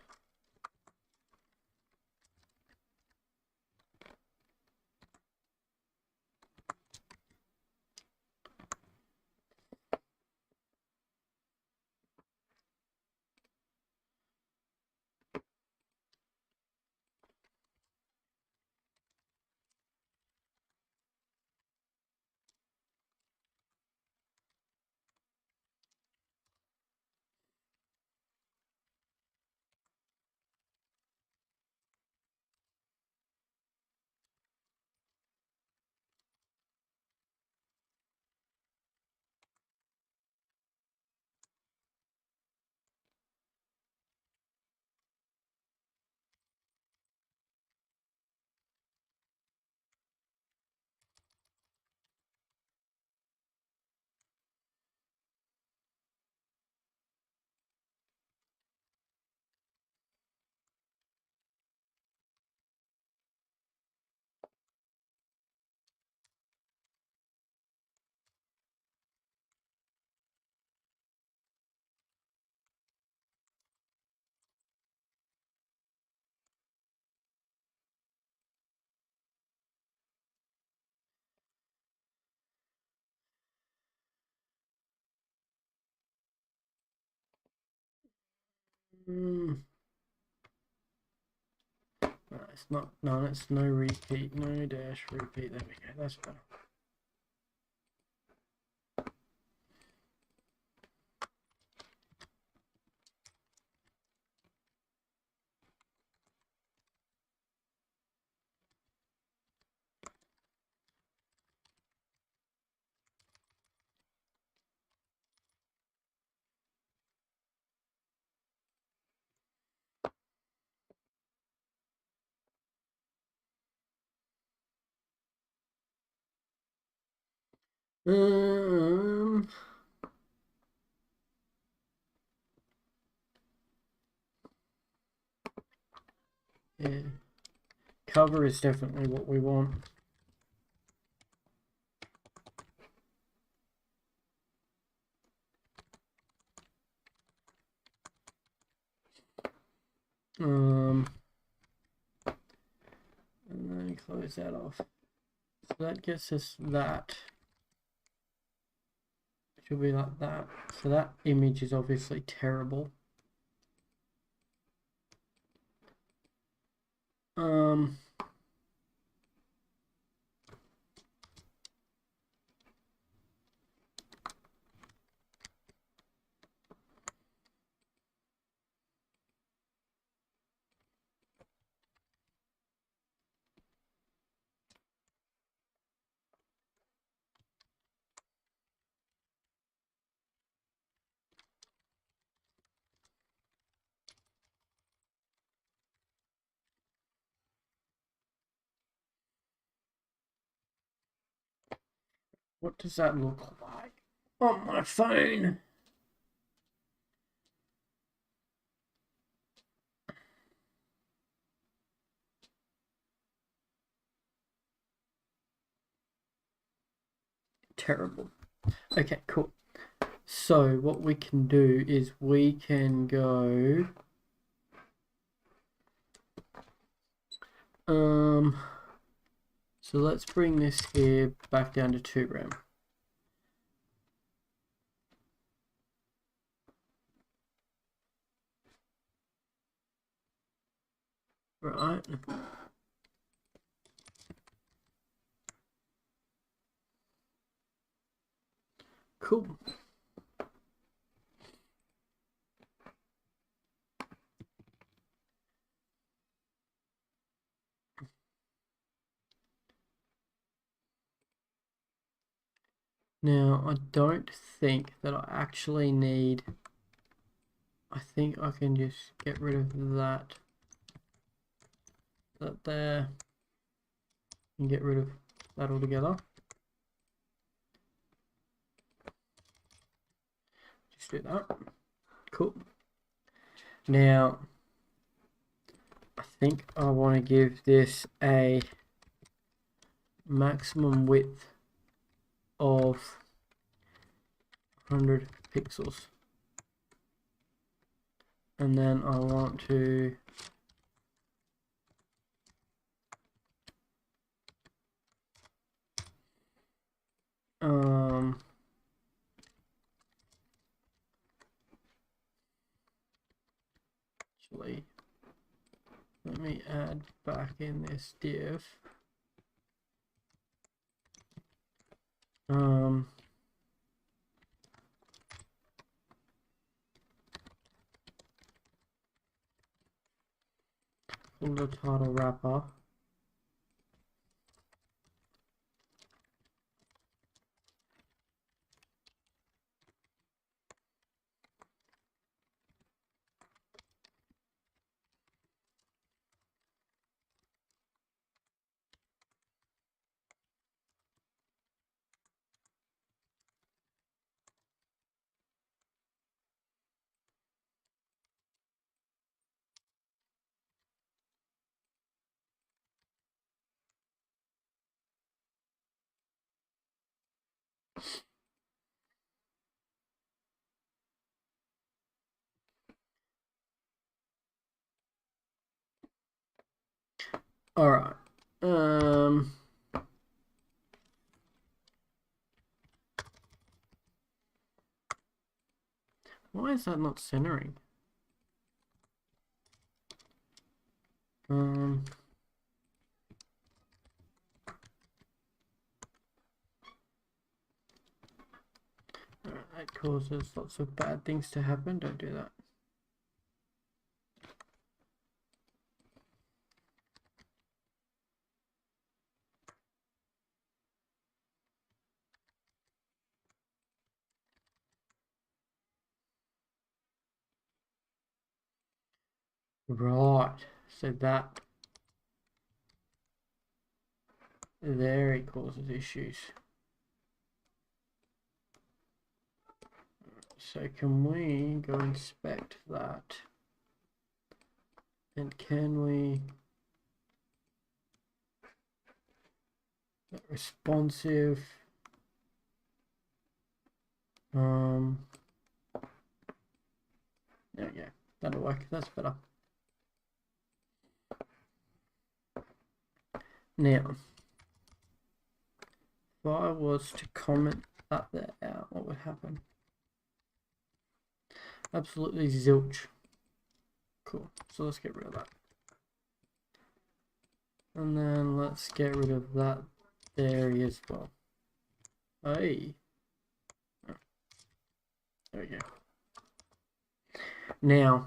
No, it's not. No, it's no repeat. No dash repeat. There we go. That's better. Um, yeah. Cover is definitely what we want. And then close that off. So that gets us that. It should be like that. So that image is obviously terrible. What does that look like on my phone? Terrible. Okay, cool. So what we can do is we can go so let's bring this here back down to 2 RAM. Right. Cool. Now, I don't think that I actually need, I think I can just get rid of that there, and get rid of that altogether. Just do that. Cool. Now, I think I want to give this a maximum width of 100 pixels. And then I want to actually let me add back in this div pull the title wrapper. All right. Why is that not centering? That causes lots of bad things to happen. Don't do that. Right, so that there it causes issues. So can we go inspect that? And can we responsive? There we go. That'll work. That's better. Now, if I was to comment that there out, what would happen? Absolutely zilch. Cool. So let's get rid of that. And then let's get rid of that there as well. Hey. Oh, there we go. Now,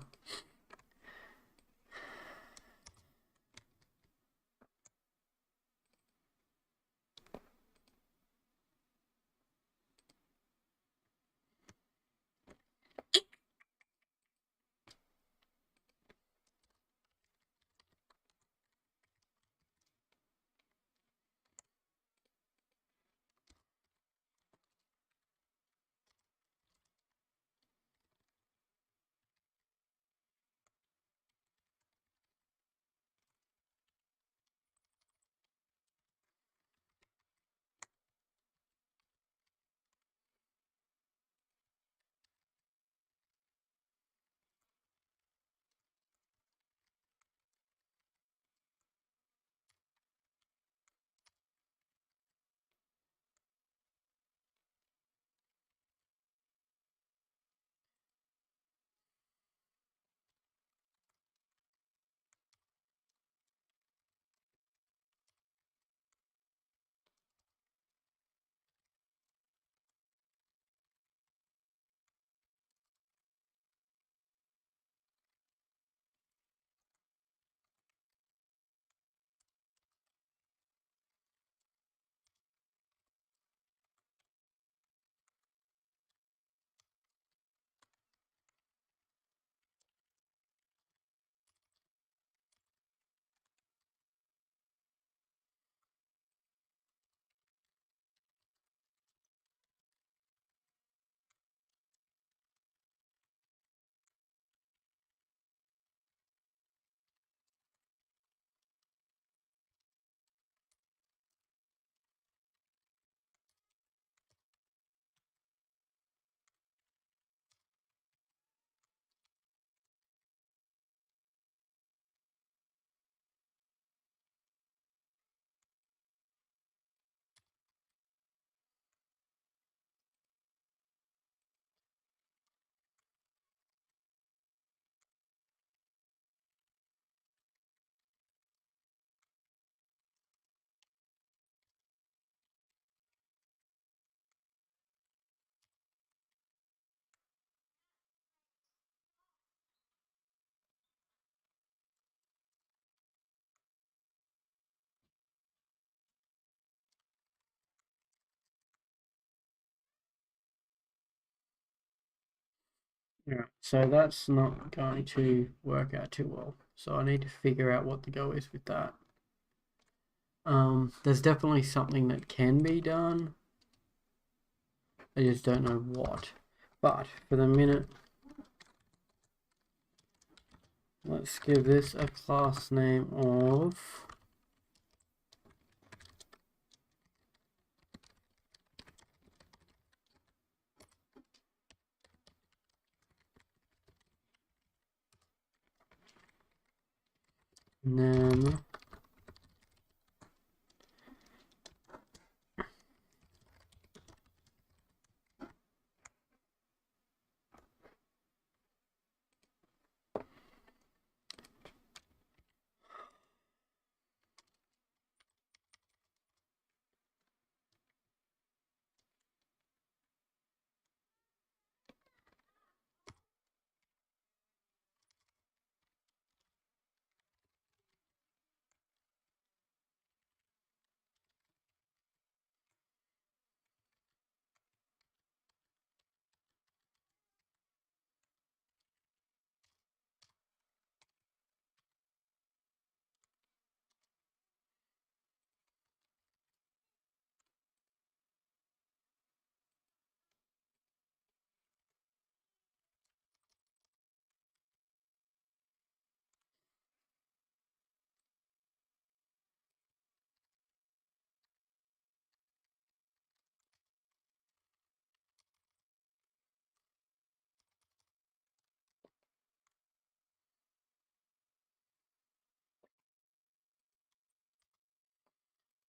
yeah, so that's not going to work out too well. So I need to figure out what the go is with that. There's definitely something that can be done. I just don't know what. But for the minute, let's give this a class name of name.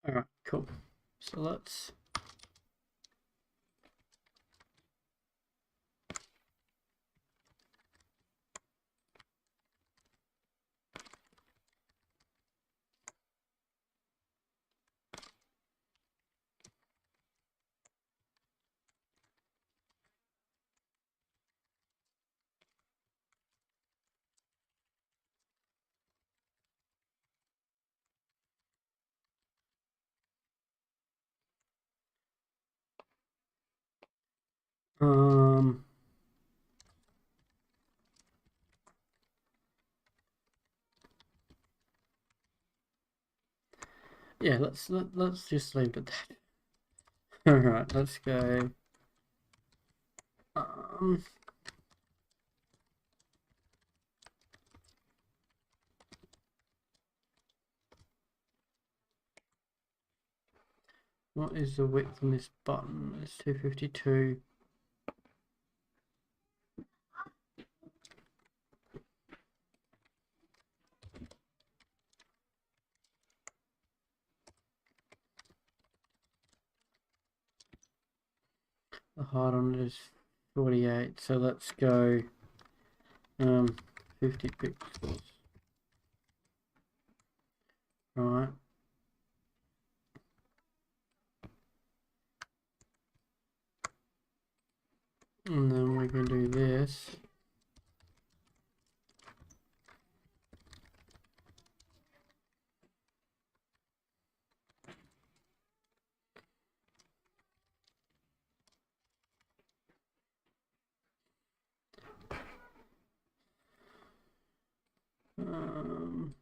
All right, cool. So let's. Um, yeah, let's just leave it at that. All right, let's go. Um, what is the width on this button? It's 252. The height on it is 48. So let's go 50 pixels. Right. And then we can do this. Um,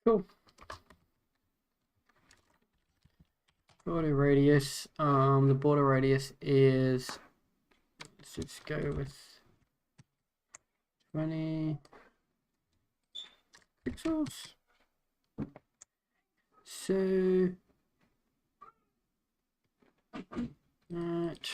cool. Border radius. The border radius is. Let's just go with 20 pixels. So. Right.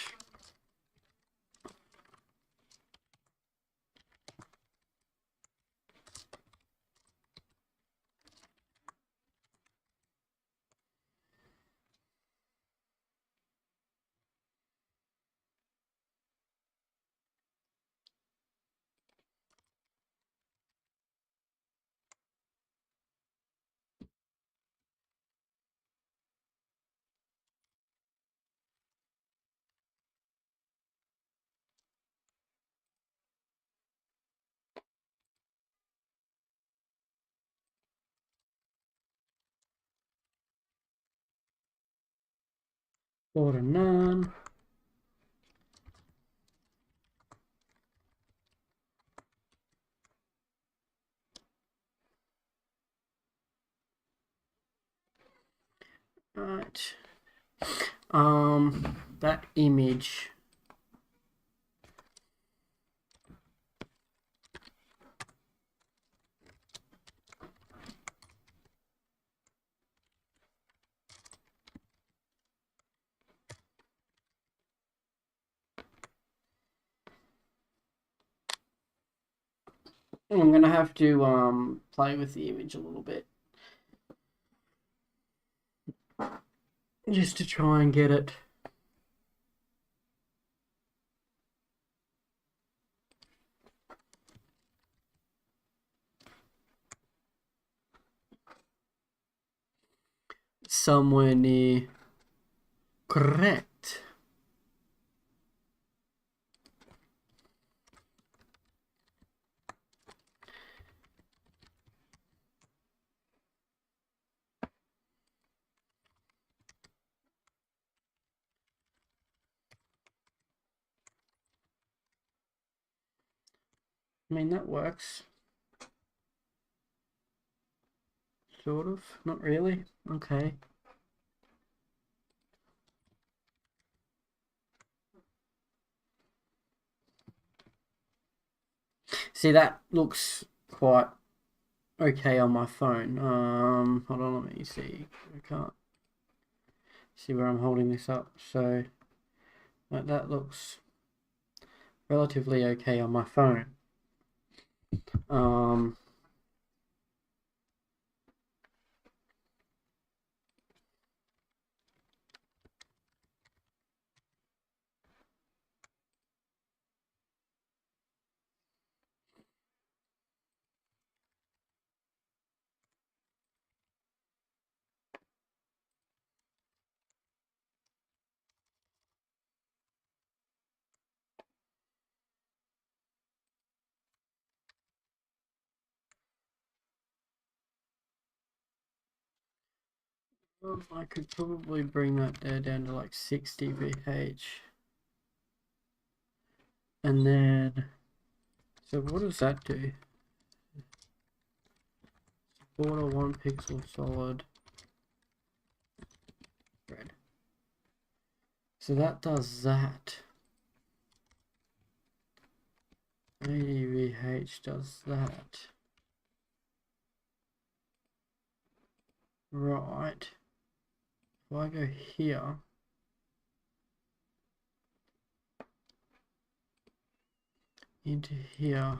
Border none. Right. That image. I'm gonna have to play with the image a little bit just to try and get it. Somewhere near correct. mean, that works. Sort of. Not really. Okay. See, that looks quite okay on my phone. Hold on, let me see. I can't see where I'm holding this up. So that looks relatively okay on my phone. Um, I could probably bring that there down to like 60 VH. And then, so what does that do? Border 1 pixel solid red. So that does that. 80 VH does that. Right. If I go here, into here,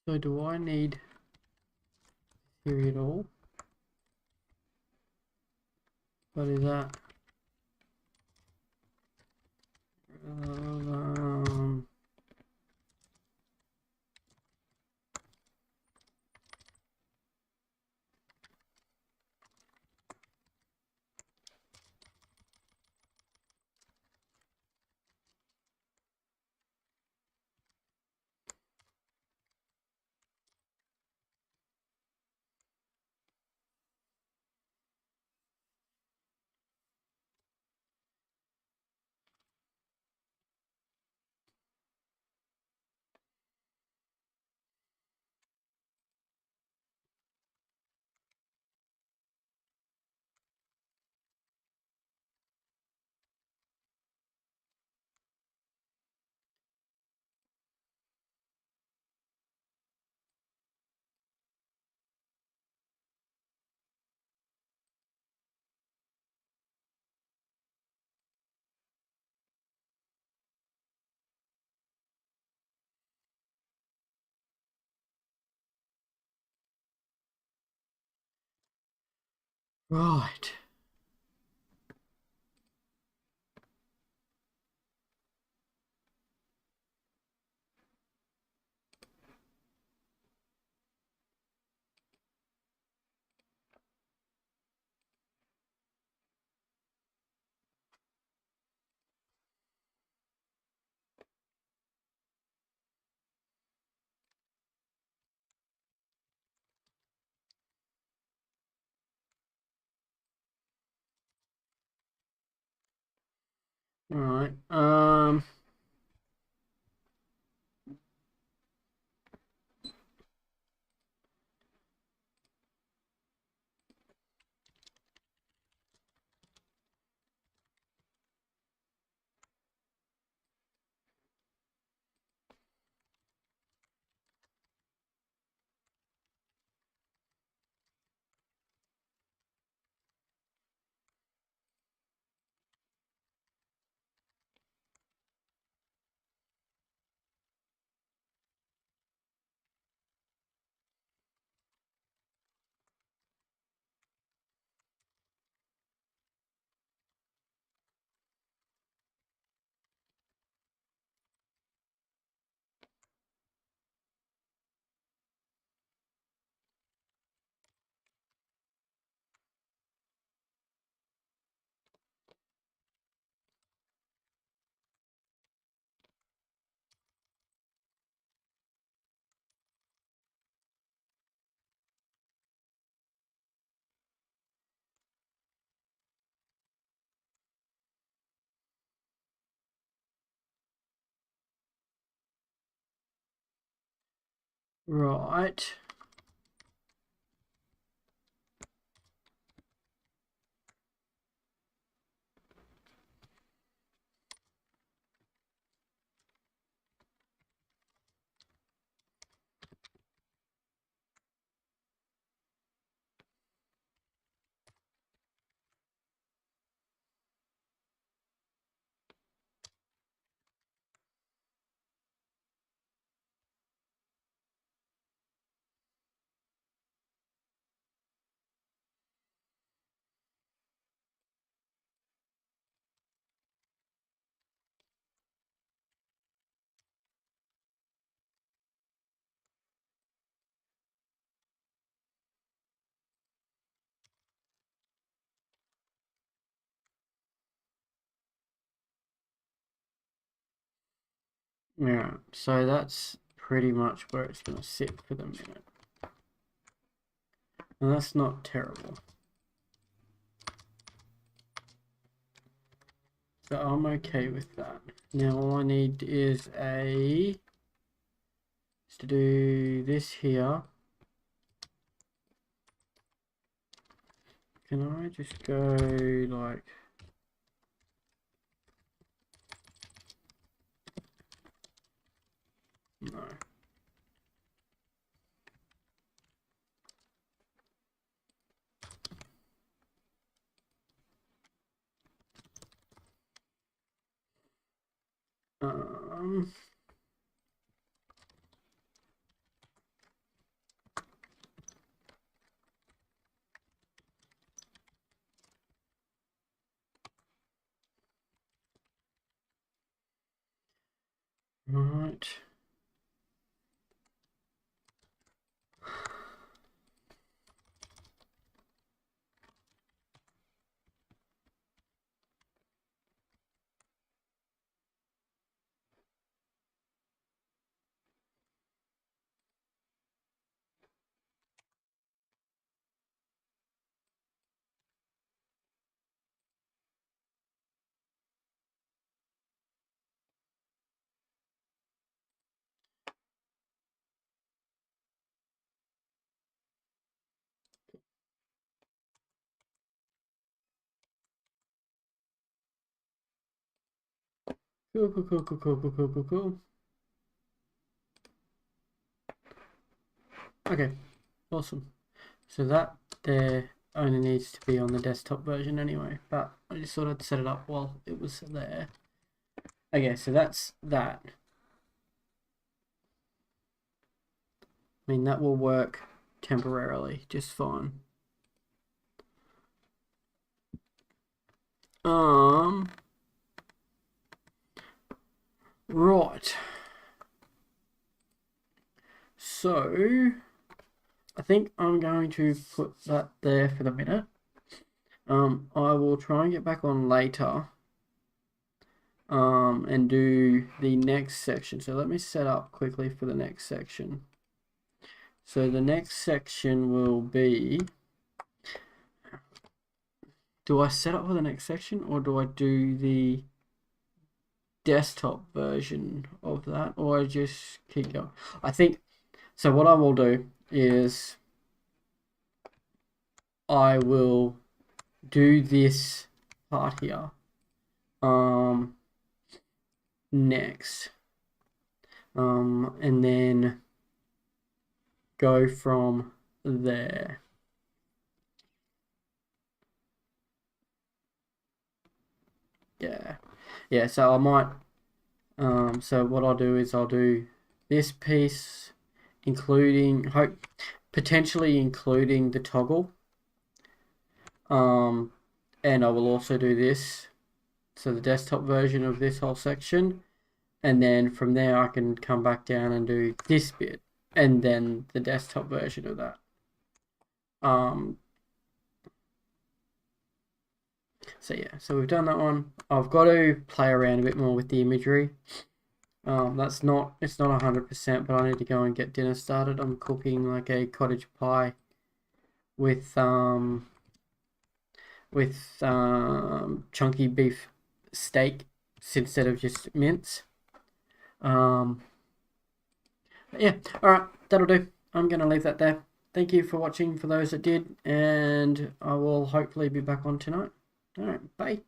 so do I need here at all? What is that? Um, right. Right. Right. Yeah, so that's pretty much where it's going to sit for the minute. And that's not terrible. So I'm okay with that. Now all I need is to do this here. Can I just go like... No. Um, right. Cool, cool, cool, cool, cool, cool, cool, cool, cool. Okay, awesome. So that there only needs to be on the desktop version anyway, but I just thought I'd set it up while it was there. Okay, so that's that. I mean, that will work temporarily just fine. Right. So I think I'm going to put that there for the minute. I will try and get back on later. And do the next section. So let me set up quickly for the next section. So the next section will be, do I set up for the next section or do I do the desktop version of that, or I just keep going? I think, so what I will do is I will do this part here next, and then go from there. Yeah, so I might, so what I'll do is I'll do this piece, potentially including the toggle, and I will also do this, so the desktop version of this whole section, and then from there I can come back down and do this bit, and then the desktop version of that. So yeah, so we've done that one. I've got to play around a bit more with the imagery. It's not 100%, but I need to go and get dinner started. I'm cooking like a cottage pie with chunky beef steak instead of just mince. Yeah, all right. that'll do. I'm going to leave that there. Thank you for watching for those that did, and I will hopefully be back on tonight. All right, bye.